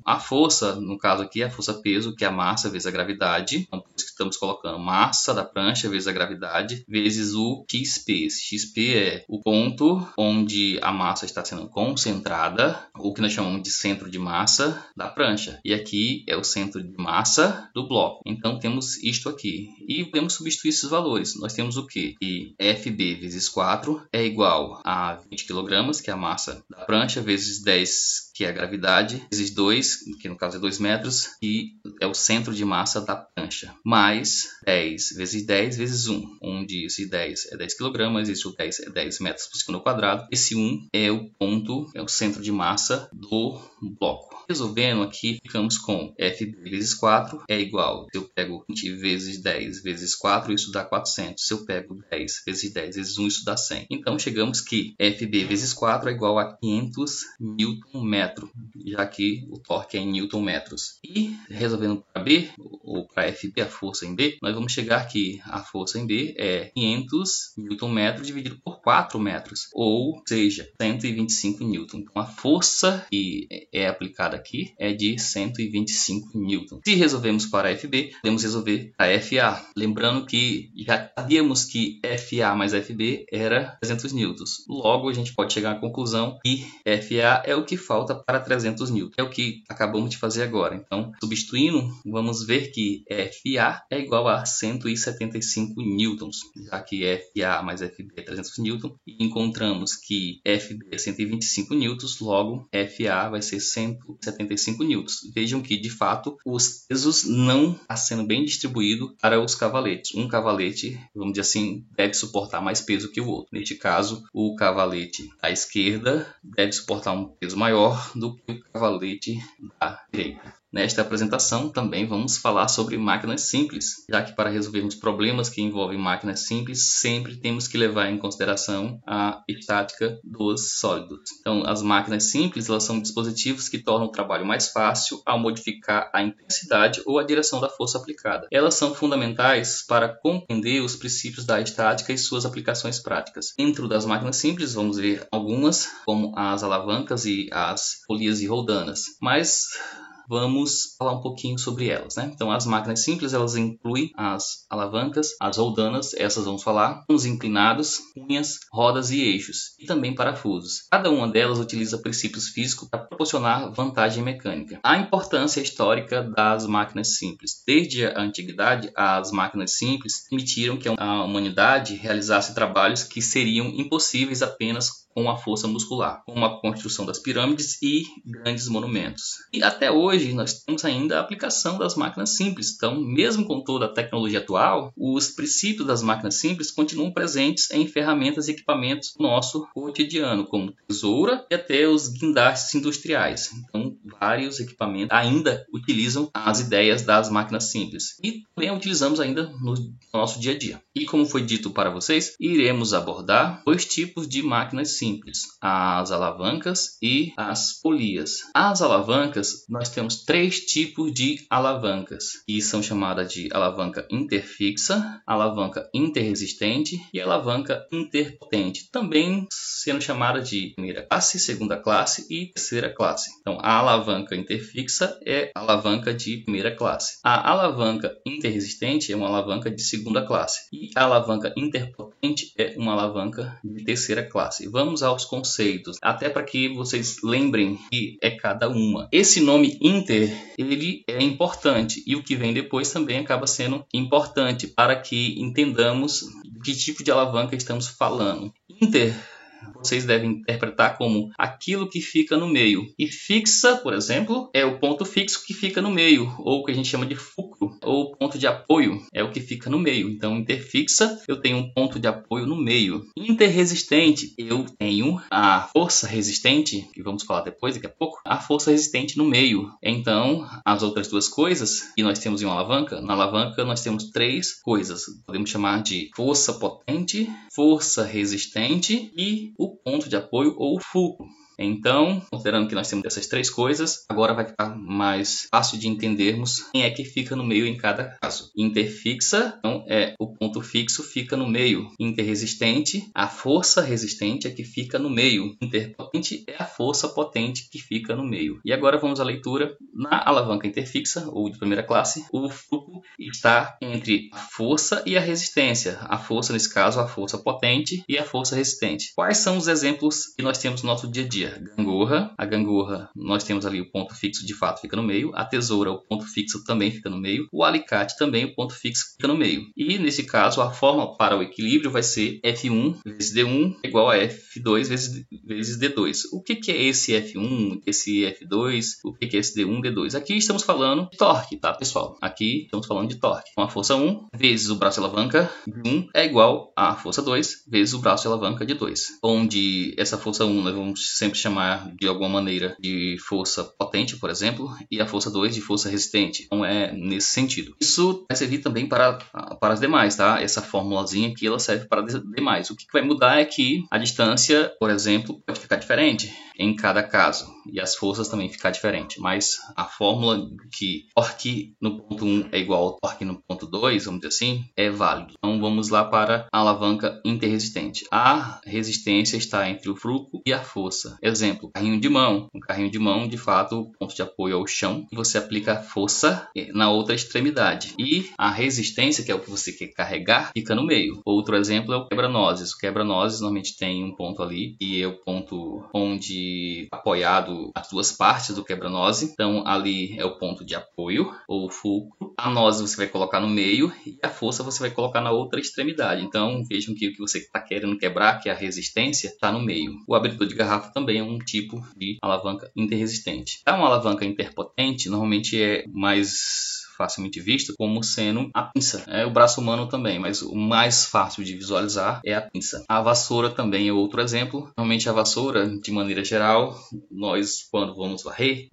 A força, no caso aqui, é a força-peso, que é a massa vezes a gravidade. Então, por isso que estamos colocando massa da prancha vezes a gravidade, vezes o XP. Esse XP é o ponto onde a massa está sendo concentrada, o que nós chamamos de centro de massa da prancha. E aqui é o centro de massa do bloco. Então, temos isto aqui. E podemos substituir esses valores. Nós temos o quê? Que FB vezes 4 é igual a 20 kg, que é a massa da prancha, vezes 10, que é a gravidade, vezes 2, que no caso é 2 metros, e é o centro de massa da prancha, mais 10 vezes 10 vezes 1, onde esse 10 é 10 kg, esse 10 é 10 metros por segundo ao quadrado, esse 1 é o ponto, é o centro de massa do bloco. Resolvendo aqui, ficamos com FB vezes 4 é igual, se eu pego 20 vezes 10 vezes 4, isso dá 400. Se eu pego 10 vezes 10 vezes 1, isso dá 100. Então, chegamos que FB vezes 4 é igual a 500 Nm, já que o torque é em Newton metros. E, resolvendo para B, ou para FB, a força em B, nós vamos chegar que a força em B é 500 Nm dividido por 4 metros, ou seja, 125 N. Então, a força que é aplicada aqui é de 125 N. Se resolvemos para FB, podemos resolver para FA. Lembrando que já sabíamos que FA mais FB era 300 N. Logo, a gente pode chegar à conclusão que FA é o que falta para 300 N. É o que acabamos de fazer agora. Então, substituindo, vamos ver que FA é igual a 175 N, já que FA mais FB é 300 N, e encontramos que FB é 125 N, logo FA vai ser 175 N. Vejam que, de fato, os pesos não estão sendo bem distribuídos para os cavaletes. Um cavalete, vamos dizer assim, deve suportar mais peso que o outro. Neste caso, o cavalete à esquerda deve suportar um peso maior do que o cavalete da direita. Nesta apresentação também vamos falar sobre máquinas simples, já que para resolvermos problemas que envolvem máquinas simples, sempre temos que levar em consideração a estática dos sólidos. Então, as máquinas simples elas são dispositivos que tornam o trabalho mais fácil ao modificar a intensidade ou a direção da força aplicada. Elas são fundamentais para compreender os princípios da estática e suas aplicações práticas. Dentro das máquinas simples, vamos ver algumas, como as alavancas e as polias e roldanas, mas vamos falar um pouquinho sobre elas, né? Então, as máquinas simples, elas incluem as alavancas, as roldanas, essas vamos falar, os inclinados, cunhas, rodas e eixos, e também parafusos. Cada uma delas utiliza princípios físicos para proporcionar vantagem mecânica. A importância histórica das máquinas simples. Desde a antiguidade, as máquinas simples permitiram que a humanidade realizasse trabalhos que seriam impossíveis apenas com a força muscular, como a construção das pirâmides e grandes monumentos. E até hoje nós temos ainda a aplicação das máquinas simples. Então, mesmo com toda a tecnologia atual, os princípios das máquinas simples continuam presentes em ferramentas e equipamentos do nosso cotidiano, como tesoura e até os guindastes industriais. Então, vários equipamentos ainda utilizam as ideias das máquinas simples e também utilizamos ainda no nosso dia a dia. E como foi dito para vocês, iremos abordar dois tipos de máquinas simples, as alavancas e as polias. As alavancas, nós temos três tipos de alavancas, que são chamadas de alavanca interfixa, alavanca interresistente e alavanca interpotente, também sendo chamada de primeira classe, segunda classe e terceira classe. Então, a alavanca interfixa é a alavanca de primeira classe. A alavanca interresistente é uma alavanca de segunda classe. E a alavanca interpotente é uma alavanca de terceira classe. Vamos aos conceitos, até para que vocês lembrem que é cada uma. Esse nome inter, ele é importante e o que vem depois também acaba sendo importante para que entendamos de que tipo de alavanca estamos falando. Inter, vocês devem interpretar como aquilo que fica no meio. E fixa, por exemplo, é o ponto fixo que fica no meio, ou o que a gente chama de fulcro, ou ponto de apoio, é o que fica no meio. Então, interfixa, eu tenho um ponto de apoio no meio. Interresistente, eu tenho a força resistente, que vamos falar depois, daqui a pouco, a força resistente no meio. Então, as outras duas coisas que nós temos em uma alavanca, na alavanca nós temos três coisas. Podemos chamar de força potente, força resistente e o ponto de apoio ou fulcro. Então, considerando que nós temos essas três coisas, agora vai ficar mais fácil de entendermos quem é que fica no meio em cada caso. Interfixa, então é o ponto fixo fica no meio. Interresistente, a força resistente é que fica no meio. Interpotente é a força potente que fica no meio. E agora vamos à leitura. Na alavanca interfixa, ou de primeira classe, o fulcro está entre a força e a resistência. A força, nesse caso, a força potente e a força resistente. Quais são os exemplos que nós temos no nosso dia a dia? Gangorra. A gangorra, nós temos ali o ponto fixo, de fato, fica no meio. A tesoura, o ponto fixo também fica no meio. O alicate também, o ponto fixo fica no meio. E, nesse caso, a fórmula para o equilíbrio vai ser F1 vezes D1 igual a F2 vezes D2. O que é esse F1, esse F2, o que é esse D1, D2? Aqui estamos falando de torque, tá, pessoal? Aqui estamos falando de torque. Então, a força 1 vezes o braço de alavanca de 1 é igual à força 2 vezes o braço de alavanca de 2. Onde essa força 1 nós vamos sempre chamar de alguma maneira de força potente, por exemplo, e a força 2 de força resistente. Então é nesse sentido. Isso vai servir também para as demais, tá? Essa formulazinha aqui ela serve para as demais. O que vai mudar é que a distância, por exemplo, pode ficar diferente em cada caso e as forças também ficar diferente, mas a fórmula que torque no ponto 1 é igual ao torque no ponto 2, vamos dizer assim, é válido. Então vamos lá para a alavanca interresistente. A resistência está entre o fulcro e a força. Exemplo, carrinho de mão. Um carrinho de mão, de fato, o ponto de apoio é o chão e você aplica a força na outra extremidade. E a resistência, que é o que você quer carregar, fica no meio. Outro exemplo é o quebra-nozes. O quebra-nozes normalmente tem um ponto ali e é o ponto onde apoiado as duas partes do quebra-noze. Então ali é o ponto de apoio ou fulcro. A noze você vai colocar no meio e a força você vai colocar na outra extremidade. Então vejam que o que você está querendo quebrar, que é a resistência, está no meio. O abridor de garrafa também é um tipo de alavanca interresistente. Uma alavanca interpotente normalmente é mais facilmente visto como sendo a pinça. O braço humano também, mas o mais fácil de visualizar é a pinça. A vassoura também é outro exemplo. Normalmente a vassoura, de maneira geral, nós quando vamos varrer,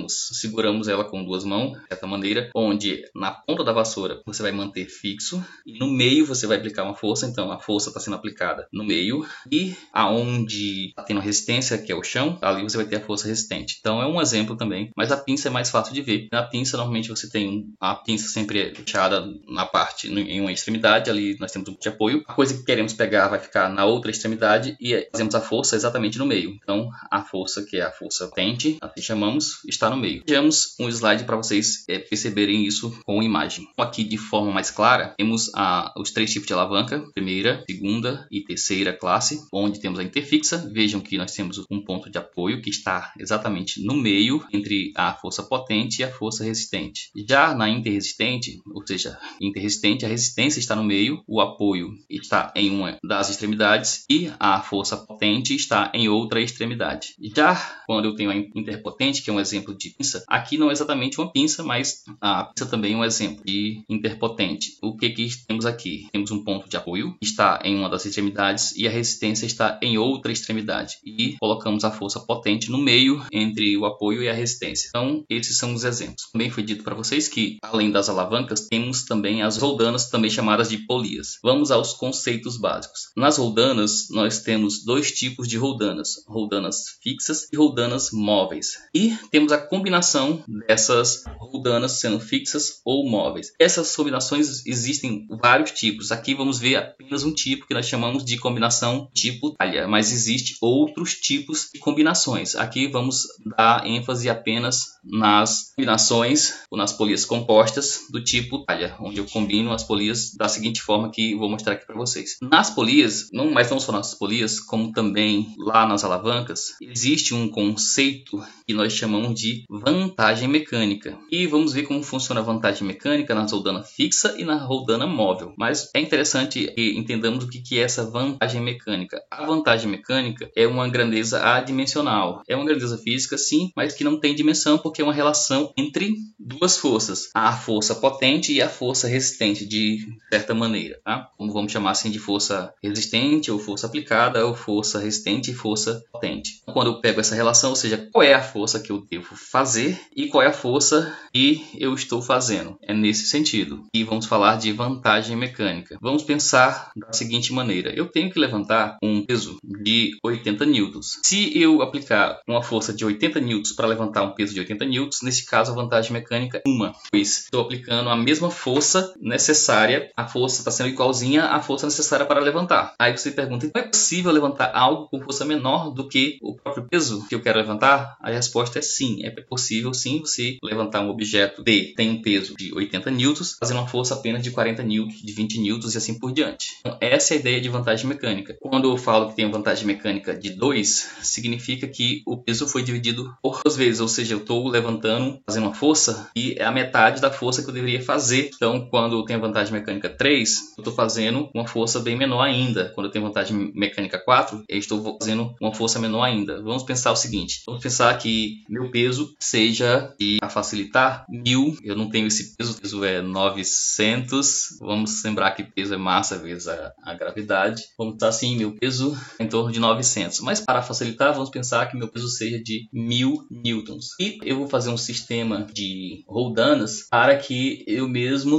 seguramos ela com duas mãos, de certa maneira, onde na ponta da vassoura você vai manter fixo e no meio você vai aplicar uma força, então a força está sendo aplicada no meio e aonde está tendo resistência, que é o chão, ali você vai ter a força resistente. Então é um exemplo também, mas a pinça é mais fácil de ver. Na pinça normalmente você tem a pinça sempre fechada na parte, em uma extremidade, ali nós temos um ponto de apoio. A coisa que queremos pegar vai ficar na outra extremidade e fazemos a força exatamente no meio. Então a força, que é a força potente, assim chamamos, está no meio. Vejamos um slide para vocês perceberem isso com imagem. Aqui de forma mais clara temos os três tipos de alavanca: primeira, segunda e terceira classe, onde temos a interfixa. Vejam que nós temos um ponto de apoio que está exatamente no meio entre a força potente e a força resistente. Já na interresistente, ou seja, interresistente, a resistência está no meio, o apoio está em uma das extremidades e a força potente está em outra extremidade. Já quando eu tenho a interpotente, que é um exemplo de pinça, aqui não é exatamente uma pinça, mas a pinça também é um exemplo de interpotente. O que temos aqui? Temos um ponto de apoio que está em uma das extremidades e a resistência está em outra extremidade. E colocamos a força potente no meio entre o apoio e a resistência. Então, esses são os exemplos. Também foi dito para vocês que, além das alavancas, temos também as roldanas, também chamadas de polias. Vamos aos conceitos básicos. Nas roldanas, nós temos dois tipos de roldanas: roldanas fixas e roldanas móveis. E temos a combinação dessas roldanas sendo fixas ou móveis. Essas combinações existem vários tipos. Aqui vamos ver apenas um tipo que nós chamamos de combinação tipo talha, mas existe outros tipos de combinações. Aqui vamos dar ênfase apenas nas combinações ou nas polias compostas do tipo talha, onde eu combino as polias da seguinte forma que vou mostrar aqui para vocês. Nas polias, mas não só nas polias, como também lá nas alavancas, existe um conceito que nós chamamos de vantagem mecânica. E vamos ver como funciona a vantagem mecânica na roldana fixa e na roldana móvel. Mas é interessante que entendamos o que é essa vantagem mecânica. A vantagem mecânica é uma grandeza adimensional. É uma grandeza física, sim, mas que não tem dimensão porque é uma relação entre duas forças: a força potente e a força resistente, de certa maneira, tá? Como vamos chamar assim de força resistente ou força aplicada, ou força resistente e força potente. Então, quando eu pego essa relação, ou seja, qual é a força que eu devo fazer e qual é a força que eu estou fazendo, é nesse sentido. E vamos falar de vantagem mecânica. Vamos pensar da seguinte maneira: eu tenho que levantar um peso de 80 newtons. Se eu aplicar uma força de 80 newtons para levantar um peso de 80 newtons, nesse caso a vantagem mecânica é uma, pois estou aplicando a mesma força necessária, a força está sendo igualzinha à força necessária para levantar. Aí você pergunta: então é possível levantar algo com força menor do que o próprio peso que eu quero levantar? A resposta é sim, é possível sim você levantar um objeto que tem um peso de 80 newtons, fazendo uma força apenas de 40 newtons, de 20 newtons e assim por diante. Então, essa é a ideia de vantagem mecânica. Quando eu falo que tem vantagem mecânica de 2, significa que o peso foi dividido por 2 vezes, ou seja, eu estou levantando, fazendo uma força e é a metade da força que eu deveria fazer. Então, quando eu tenho vantagem mecânica 3, eu estou fazendo uma força bem menor ainda. Quando eu tenho vantagem mecânica 4, eu estou fazendo uma força menor ainda. Vamos pensar o seguinte: vamos pensar que meu peso seja, e a facilitar, 1000. Eu não tenho esse peso, o peso é 900. Vamos lembrar que peso é massa vezes a gravidade. Vamos estar assim, meu peso é em torno de 900. Mas para facilitar, vamos pensar que meu peso seja de 1000 newtons. E eu vou fazer um sistema de roldanas para que eu mesmo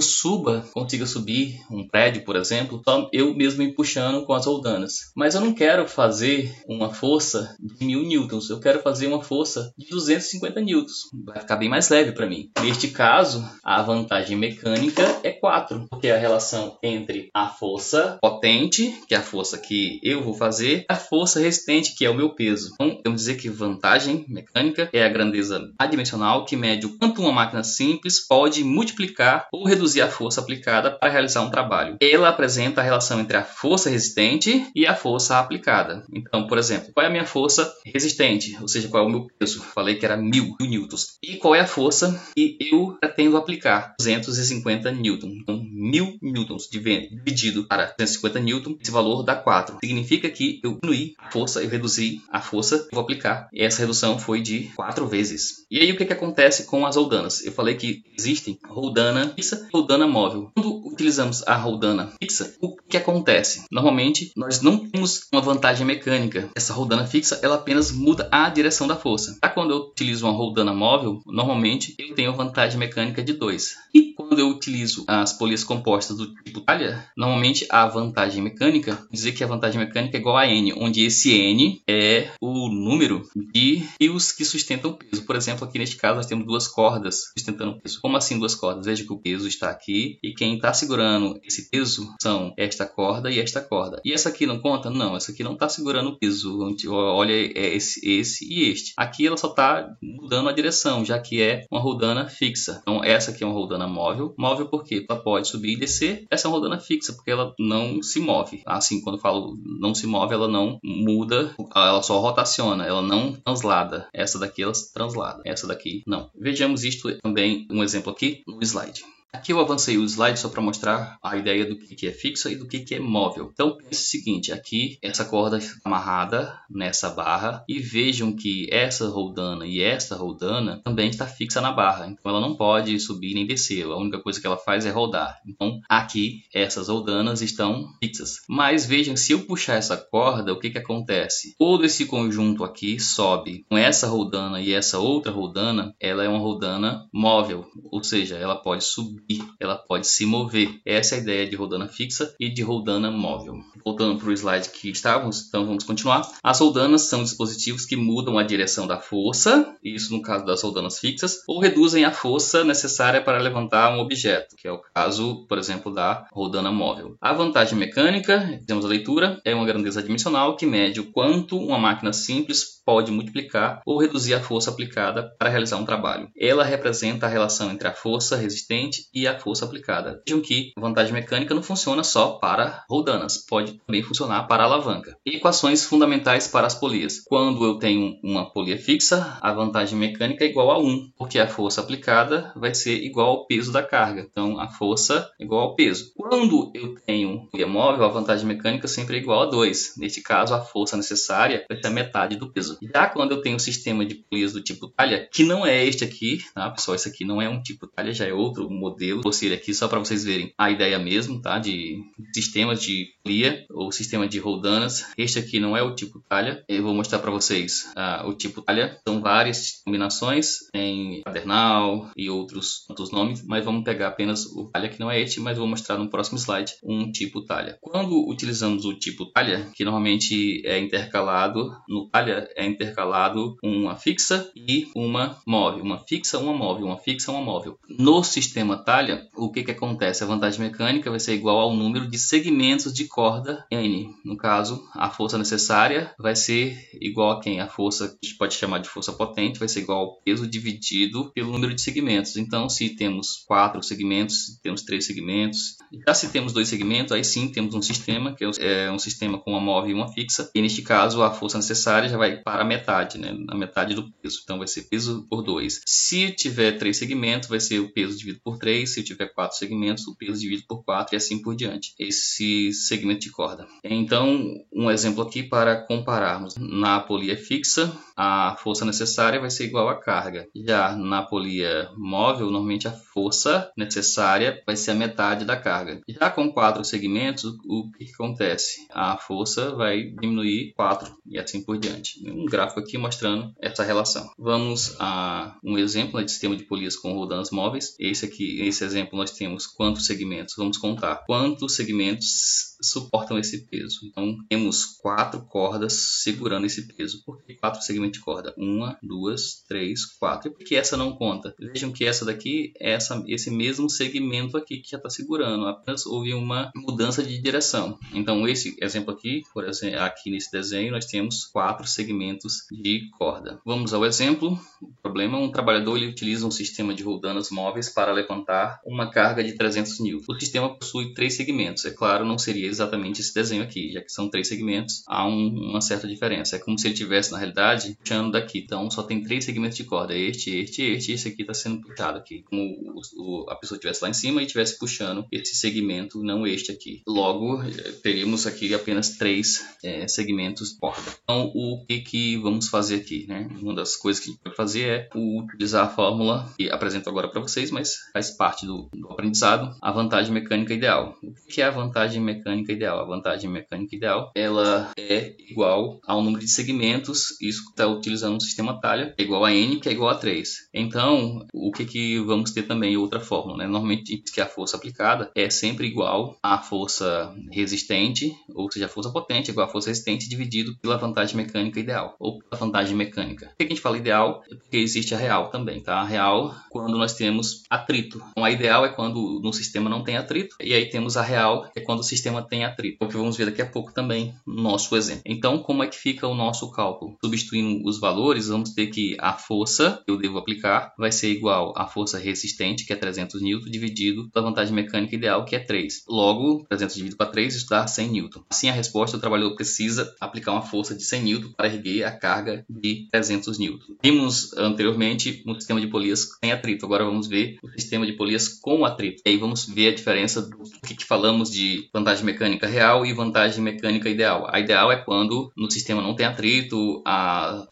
consiga subir um prédio, por exemplo, só eu mesmo me puxando com as roldanas. Mas eu não quero fazer uma força de 1000 newtons, eu quero fazer uma força de 250 newtons. Vai ficar bem mais leve para mim. Neste caso, a vantagem mecânica é 4, porque é a relação entre a força potente, que é a força que eu vou fazer, e a força resistente, que é o meu peso. Então, vamos dizer que vantagem mecânica é a grandeza adimensional que mede o quanto uma máquina simples pode multiplicar ou reduzir a força aplicada para realizar um trabalho. Ela apresenta a relação entre a força resistente e a força aplicada. Então, por exemplo, qual é a minha força resistente? Ou seja, qual é o meu peso? Falei que era 1000 newtons. E qual é a força que eu pretendo aplicar? 250 newtons. Então, 1000 newtons dividido para 250 newtons, esse valor dá 4. Significa que eu diminuí a força, eu reduzi a força que eu vou aplicar. E essa redução foi de 4 vezes. E aí, o que acontece com as roldanas? Eu falei que que existem roldana fixa e roldana móvel. Quando utilizamos a roldana fixa, o que acontece? Normalmente, nós não temos uma vantagem mecânica. Essa roldana fixa, ela apenas muda a direção da força. Já quando eu utilizo uma roldana móvel, normalmente eu tenho vantagem mecânica de 2. E quando eu utilizo as polias compostas do tipo talha, normalmente a vantagem mecânica, dizer que a vantagem mecânica é igual a N, onde esse N é o número de fios que sustentam o peso. Por exemplo, aqui neste caso nós temos 2 cordas sustentando o peso. Como assim 2 cordas? Veja que o peso está aqui e quem está segurando esse peso são esta corda e esta corda. E essa aqui não conta? Não, essa aqui não está segurando o peso. Olha, é esse e este. Aqui ela só está mudando a direção, já que é uma roldana fixa. Então essa aqui é uma roldana móvel. Móvel porque ela pode subir e descer. Essa é uma roldana fixa porque ela não se move. Assim, quando eu falo não se move, ela não muda, ela só rotaciona, ela não translada. Essa daqui ela translada, essa daqui não. Vejamos isto também, um exemplo aqui no slide. Aqui eu avancei o slide só para mostrar a ideia do que é fixa e do que é móvel. Então pense o seguinte, aqui essa corda está amarrada nessa barra e vejam que essa roldana e esta roldana também está fixa na barra. Então ela não pode subir nem descer, a única coisa que ela faz é rodar. Então aqui essas roldanas estão fixas. Mas vejam, se eu puxar essa corda, o que acontece? Todo esse conjunto aqui sobe. Com essa roldana e essa outra roldana, ela é uma roldana móvel, ou seja, ela pode subir, ela pode se mover. Essa é a ideia de roldana fixa e de roldana móvel. Voltando para o slide que estávamos, então vamos continuar. As roldanas são dispositivos que mudam a direção da força, isso no caso das roldanas fixas, ou reduzem a força necessária para levantar um objeto, que é o caso, por exemplo, da roldana móvel. A vantagem mecânica, temos a leitura, é uma grandeza dimensional que mede o quanto uma máquina simples pode multiplicar ou reduzir a força aplicada para realizar um trabalho. Ela representa a relação entre a força resistente e a força aplicada. Vejam que a vantagem mecânica não funciona só para roldanas, pode também funcionar para alavanca. Equações fundamentais para as polias. Quando eu tenho uma polia fixa, a vantagem mecânica é igual a 1, porque a força aplicada vai ser igual ao peso da carga. Então, a força é igual ao peso. Quando eu tenho polia móvel, a vantagem mecânica sempre é igual a 2. Neste caso, a força necessária vai ser a metade do peso. Já quando eu tenho um sistema de polias do tipo talha, que não é este aqui, tá, pessoal? Esse aqui não é um tipo talha, já é outro modelo. Vou ele aqui só para vocês verem a ideia mesmo, tá? De sistemas de polia ou sistema de roldanas. Este aqui não é o tipo talha. Eu vou mostrar para vocês o tipo talha. São várias combinações, tem cadernal e outros nomes, mas vamos pegar apenas o talha, que não é este, mas vou mostrar no próximo slide um tipo talha. Quando utilizamos o tipo talha, que normalmente é intercalado, no talha é intercalado uma fixa e uma móvel. Uma fixa, uma móvel, uma fixa, uma móvel. No sistema talha, o que acontece? A vantagem mecânica vai ser igual ao número de segmentos de corda N. No caso, a força necessária vai ser igual a quem? A força, que a gente pode chamar de força potente, vai ser igual ao peso dividido pelo número de segmentos. Então, se temos 4 segmentos, se temos 3 segmentos, já se temos 2 segmentos, aí sim temos um sistema, que é um sistema com uma móvel e uma fixa. E neste caso, a força necessária já vai para a metade, né? A metade do peso. Então, vai ser peso por 2. Se tiver 3 segmentos, vai ser o peso dividido por 3. Se eu tiver 4 segmentos, o peso dividido por 4 e assim por diante. Esse segmento de corda. Então, um exemplo aqui para compararmos. Na polia fixa, a força necessária vai ser igual à carga. Já na polia móvel, normalmente a força necessária vai ser a metade da carga. Já com 4 segmentos, o que acontece? A força vai diminuir 4 e assim por diante. Um gráfico aqui mostrando essa relação. Vamos a um exemplo de sistema de polias com roldanas móveis. Esse exemplo nós temos quantos segmentos? Vamos contar quantos segmentos suportam esse peso. Então temos 4 cordas segurando esse peso. Por que 4 segmentos de corda? 1, 2, 3, 4. E por que essa não conta? Vejam que essa daqui é esse mesmo segmento aqui que já está segurando. Apenas houve uma mudança de direção. Então esse exemplo aqui, por exemplo, aqui nesse desenho nós temos 4 segmentos de corda. Vamos ao exemplo. O problema: um trabalhador ele utiliza um sistema de roldanas móveis para levantar levantar uma carga de 300 N. O sistema possui 3 segmentos. É claro, não seria exatamente esse desenho aqui, já que são 3 segmentos, há uma certa diferença. É como se ele tivesse, na realidade, puxando daqui. Então, só tem 3 segmentos de corda. Este, esse aqui está sendo puxado aqui. Como a pessoa estivesse lá em cima e estivesse puxando esse segmento, não este aqui. Logo, teríamos aqui apenas 3 segmentos de corda. Então, o que vamos fazer aqui, né? Uma das coisas que a gente pode fazer é utilizar a fórmula que apresento agora para vocês, mas faz parte do aprendizado, a vantagem mecânica ideal. O que é a vantagem mecânica ideal? A vantagem mecânica ideal, ela é igual ao número de segmentos, isso está utilizando um sistema talha, é igual a n, que é igual a 3. Então, o que vamos ter também outra fórmula, né? Normalmente diz que a força aplicada é sempre igual à força resistente, ou seja, a força potente é igual à força resistente dividido pela vantagem mecânica ideal, ou pela vantagem mecânica. Por que a gente fala ideal? É porque existe a real também, tá? A real quando nós temos atrito. Então, a ideal é quando no sistema não tem atrito, e aí temos a real, que é quando o sistema tem atrito. É o que vamos ver daqui a pouco também no nosso exemplo. Então, como é que fica o nosso cálculo? Substituindo os valores, vamos ter que a força que eu devo aplicar vai ser igual à força resistente, que é 300 N, dividido pela vantagem mecânica ideal, que é 3. Logo, 300 dividido para 3, isso dá 100 N. Assim, a resposta, o trabalhador precisa aplicar uma força de 100 N para erguer a carga de 300 N. Vimos anteriormente um sistema de polias sem atrito. Agora vamos ver o sistema de polias com atrito. E aí vamos ver a diferença do que falamos de vantagem mecânica real e vantagem mecânica ideal. A ideal é quando no sistema não tem atrito, as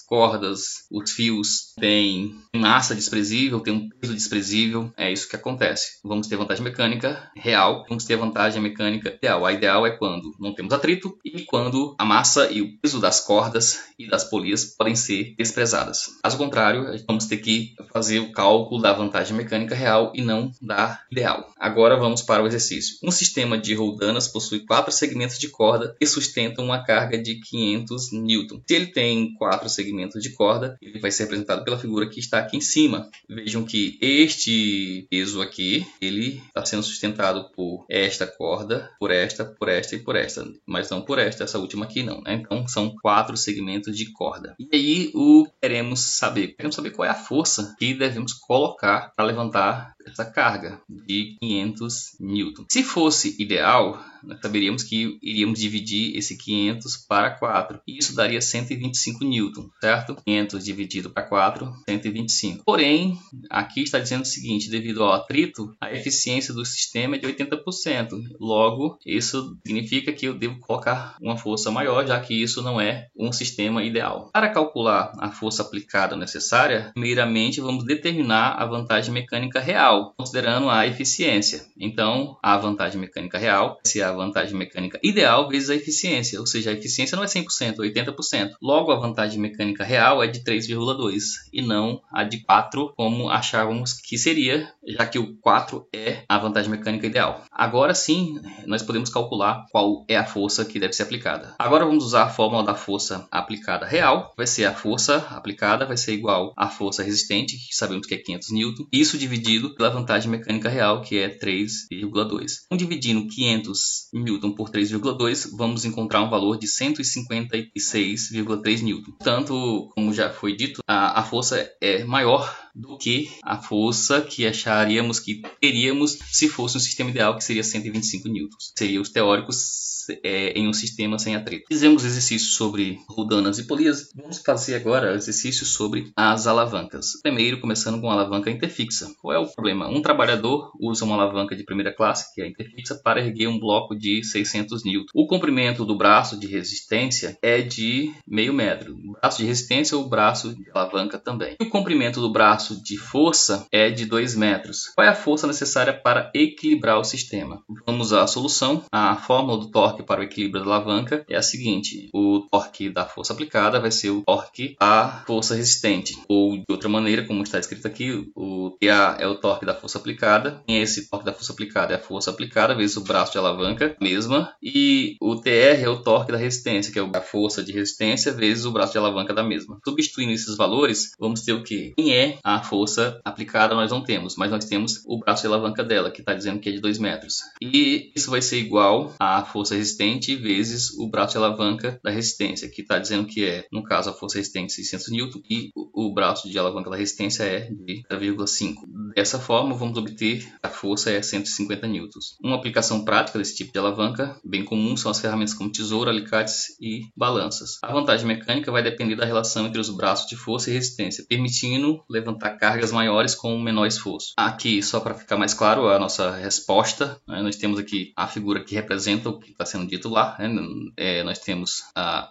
cordas, os fios têm massa desprezível, tem um peso desprezível, é isso que acontece. Vamos ter vantagem mecânica real, vamos ter vantagem mecânica ideal. A ideal é quando não temos atrito e quando a massa e o peso das cordas e das polias podem ser desprezadas. Caso contrário, vamos ter que fazer o cálculo da vantagem mecânica real e não da ideal. Agora vamos para o exercício. Um sistema de roldanas possui 4 segmentos de corda que sustentam uma carga de 500 N. Se ele tem 4 segmentos de corda, ele vai ser representado pela figura que está aqui em cima. Vejam que este peso aqui, ele está sendo sustentado por esta corda, por esta e por esta, mas não por essa última aqui não, né? Então são 4 segmentos de corda. E aí queremos saber qual é a força que devemos colocar para levantar essa carga de 500 N. Se fosse ideal, nós saberíamos que iríamos dividir esse 500 para 4. E isso daria 125 N, certo? 500 dividido para 4, 125. Porém, aqui está dizendo o seguinte, devido ao atrito, a eficiência do sistema é de 80%. Logo, isso significa que eu devo colocar uma força maior, já que isso não é um sistema ideal. Para calcular a força aplicada necessária, primeiramente vamos determinar a vantagem mecânica real, considerando a eficiência. Então, a vantagem mecânica real vai ser a vantagem mecânica ideal vezes a eficiência, ou seja, a eficiência não é 100%, é 80%. Logo, a vantagem mecânica real é de 3,2 e não a de 4, como achávamos que seria, já que o 4 é a vantagem mecânica ideal. Agora sim, nós podemos calcular qual é a força que deve ser aplicada. Agora vamos usar a fórmula da força aplicada real. Vai ser a força aplicada vai ser igual à força resistente, que sabemos que é 500 N, isso dividido pela vantagem mecânica real, que é 3,2. Então, dividindo 500 N por 3,2, vamos encontrar um valor de 156,3 N. Portanto, como já foi dito, a força é maior do que a força que acharíamos que teríamos se fosse um sistema ideal, que seria 125 N. Seria os teóricos em um sistema sem atrito. Fizemos exercícios sobre roldanas e polias. Vamos fazer agora exercícios sobre as alavancas. Primeiro, começando com a alavanca interfixa. Qual é o problema? Um trabalhador usa uma alavanca de primeira classe, que é a interfixa, para erguer um bloco de 600 N. O comprimento do braço de resistência é de meio metro. O braço de resistência ou o braço de alavanca também. E o comprimento do braço de força é de 2 metros. Qual é a força necessária para equilibrar o sistema? Vamos usar a solução. A fórmula do torque para o equilíbrio da alavanca é a seguinte: o torque da força aplicada vai ser o torque da força resistente, ou de outra maneira, como está escrito aqui, o TA é o torque da força aplicada, e esse torque da força aplicada é a força aplicada vezes o braço de alavanca, mesma, e o TR é o torque da resistência, que é a força de resistência vezes o braço de alavanca da mesma. Substituindo esses valores, vamos ter o que? Quem é a força aplicada nós não temos, mas nós temos o braço de alavanca dela, que está dizendo que é de 2 metros. E isso vai ser igual à força resistente vezes o braço de alavanca da resistência, que está dizendo que é, no caso, a força resistente 600 N e o braço de alavanca da resistência é de 0,5. Dessa forma, vamos obter a força é 150 N. Uma aplicação prática desse tipo de alavanca, bem comum, são as ferramentas como tesoura, alicates e balanças. A vantagem mecânica vai depender da relação entre os braços de força e resistência, permitindo levantar cargas maiores com menor esforço. Aqui, só para ficar mais claro, a nossa resposta, né, nós temos aqui a figura que representa o que está sendo dito lá. Né? Nós temos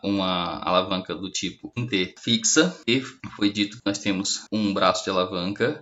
uma alavanca do tipo interfixa, e foi dito que nós temos um braço de alavanca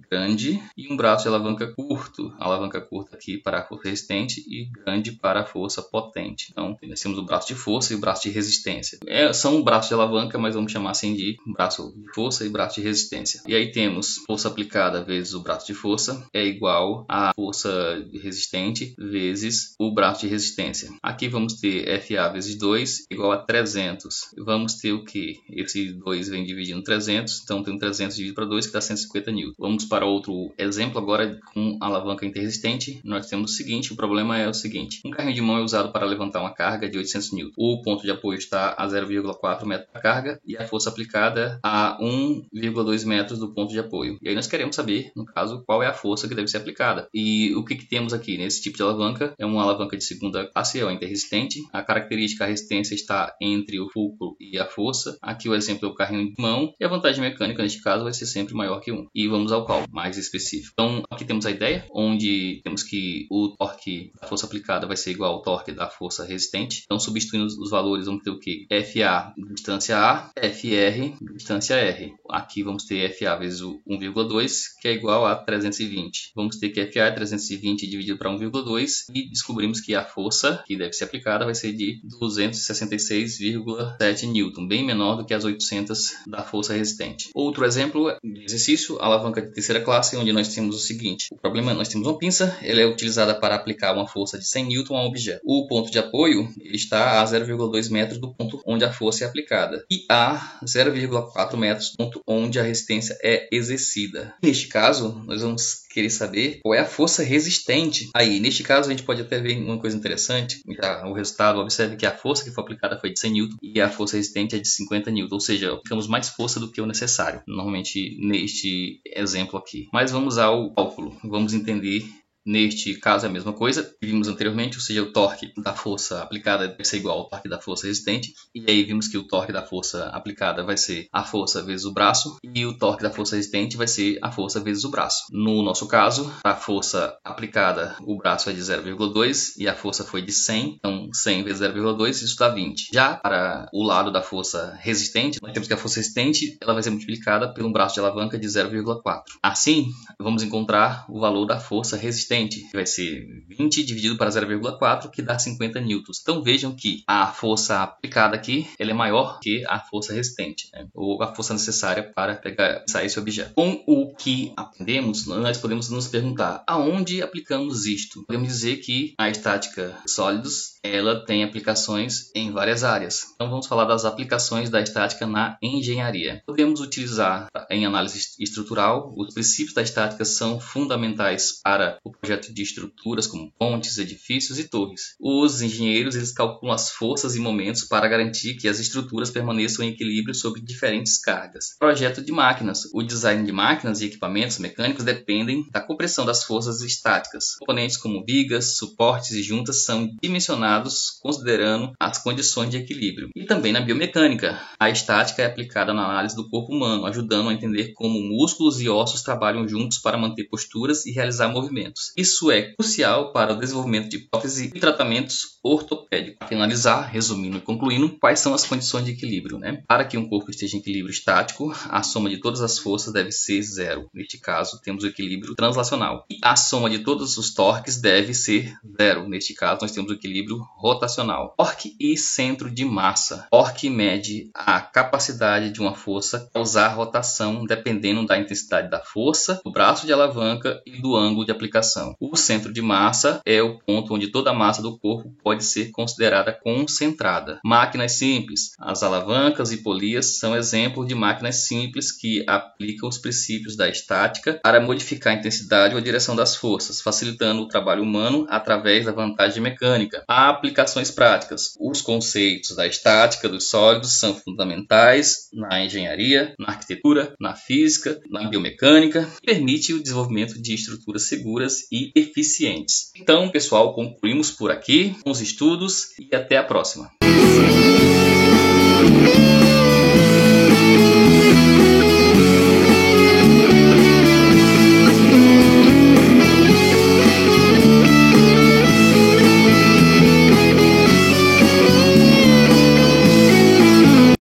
grande e um braço de alavanca curto. A alavanca curta aqui para a força resistente e grande para a força potente. Então, nós temos o braço de força e o braço de resistência. São braços de alavanca, mas vamos chamar assim de braço de força e braço de resistência. E aí temos força aplicada vezes o braço de força é igual a força resistente vezes o braço de resistência. Aqui vamos ter FA vezes 2 igual a 300. Vamos ter o que? Esse 2 vem dividindo 300, então tem 300 dividido para 2 que dá 150 N. Vamos para outro exemplo agora com alavanca interresistente. Nós temos o seguinte, o problema é o seguinte. Um carrinho de mão é usado para levantar uma carga de 800 N. O ponto de apoio está a 0,4 metros da carga e a força aplicada a 1,2 metros do ponto de apoio. E aí nós queremos saber, no caso, qual é a força que deve ser aplicada. E o que temos aqui nesse tipo de alavanca? É uma alavanca de segunda classe, é interresistente. A característica, a resistência está entre o fulcro e a força. Aqui o exemplo é o carrinho de mão e a vantagem mecânica neste caso vai ser sempre maior que 1. E vamos ao cálculo mais específico. Então aqui temos a ideia, onde temos que o torque da força aplicada vai ser igual ao torque da força resistente. Então substituindo os valores vamos ter o que? FA distância A, FR distância R. Aqui vamos ter FA vezes o 1,2 que é igual a 320. Vamos ter que FA é 320 dividido para 1,2 e descobrimos que a força que deve ser aplicada vai ser de 266,7 N, bem menor do que as 800 da força resistente. Outro exemplo de exercício, alavanca de terceira classe, onde nós temos o seguinte. O problema é nós temos uma pinça, ela é utilizada para aplicar uma força de 100 N a um objeto. O ponto de apoio está a 0,2 metros do ponto onde a força é aplicada e a 0,4 metros do ponto onde a resistência é exercida. Neste caso, nós vamos querer saber qual é a força resistente. Aí, neste caso, a gente pode até ver uma coisa interessante. Já o resultado, observe que a força que foi aplicada foi de 100 N e a força resistente é de 50 N. Ou seja, aplicamos mais força do que o necessário, normalmente neste exemplo aqui. Mas vamos ao cálculo. Vamos entender. Neste caso é a mesma coisa que vimos anteriormente, ou seja, o torque da força aplicada deve ser igual ao torque da força resistente. E aí vimos que o torque da força aplicada vai ser a força vezes o braço e o torque da força resistente vai ser a força vezes o braço. No nosso caso, a força aplicada, o braço é de 0,2 e a força foi de 100, então 100 vezes 0,2 isso dá 20. Já para o lado da força resistente, nós temos que a força resistente ela vai ser multiplicada pelo braço de alavanca de 0,4. Assim, vamos encontrar o valor da força resistente, que vai ser 20 dividido para 0,4, que dá 50 newtons. Então vejam que a força aplicada aqui ela é maior que a força resistente, né? Ou a força necessária para pegar esse objeto. Com o que aprendemos, nós podemos nos perguntar aonde aplicamos isto. Podemos dizer que a estática de sólidos ela tem aplicações em várias áreas. Então vamos falar das aplicações da estática na engenharia. Podemos utilizar em análise estrutural. Os princípios da estática são fundamentais para o projeto de estruturas como pontes, edifícios e torres. Os engenheiros eles calculam as forças e momentos para garantir que as estruturas permaneçam em equilíbrio sob diferentes cargas. Projeto de máquinas. O design de máquinas e equipamentos mecânicos dependem da compressão das forças estáticas. Componentes como vigas, suportes e juntas são dimensionados considerando as condições de equilíbrio. E também na biomecânica. A estática é aplicada na análise do corpo humano, ajudando a entender como músculos e ossos trabalham juntos para manter posturas e realizar movimentos. Isso é crucial para o desenvolvimento de próteses e tratamentos ortopédicos. Para finalizar, resumindo e concluindo, quais são as condições de equilíbrio, né? Para que um corpo esteja em equilíbrio estático, a soma de todas as forças deve ser zero. Neste caso, temos o equilíbrio translacional. E a soma de todos os torques deve ser zero. Neste caso, nós temos o equilíbrio rotacional. Torque e centro de massa. Torque mede a capacidade de uma força causar rotação dependendo da intensidade da força, do braço de alavanca e do ângulo de aplicação. concentração. O centro de massa é o ponto onde toda a massa do corpo pode ser considerada concentrada. Máquinas simples. As alavancas e polias são exemplos de máquinas simples que aplicam os princípios da estática para modificar a intensidade ou a direção das forças, facilitando o trabalho humano através da vantagem mecânica. Há aplicações práticas. Os conceitos da estática dos sólidos são fundamentais na engenharia, na arquitetura, na física, na biomecânica e permite o desenvolvimento de estruturas seguras e eficientes. Então, pessoal, concluímos por aqui com os estudos e até a próxima.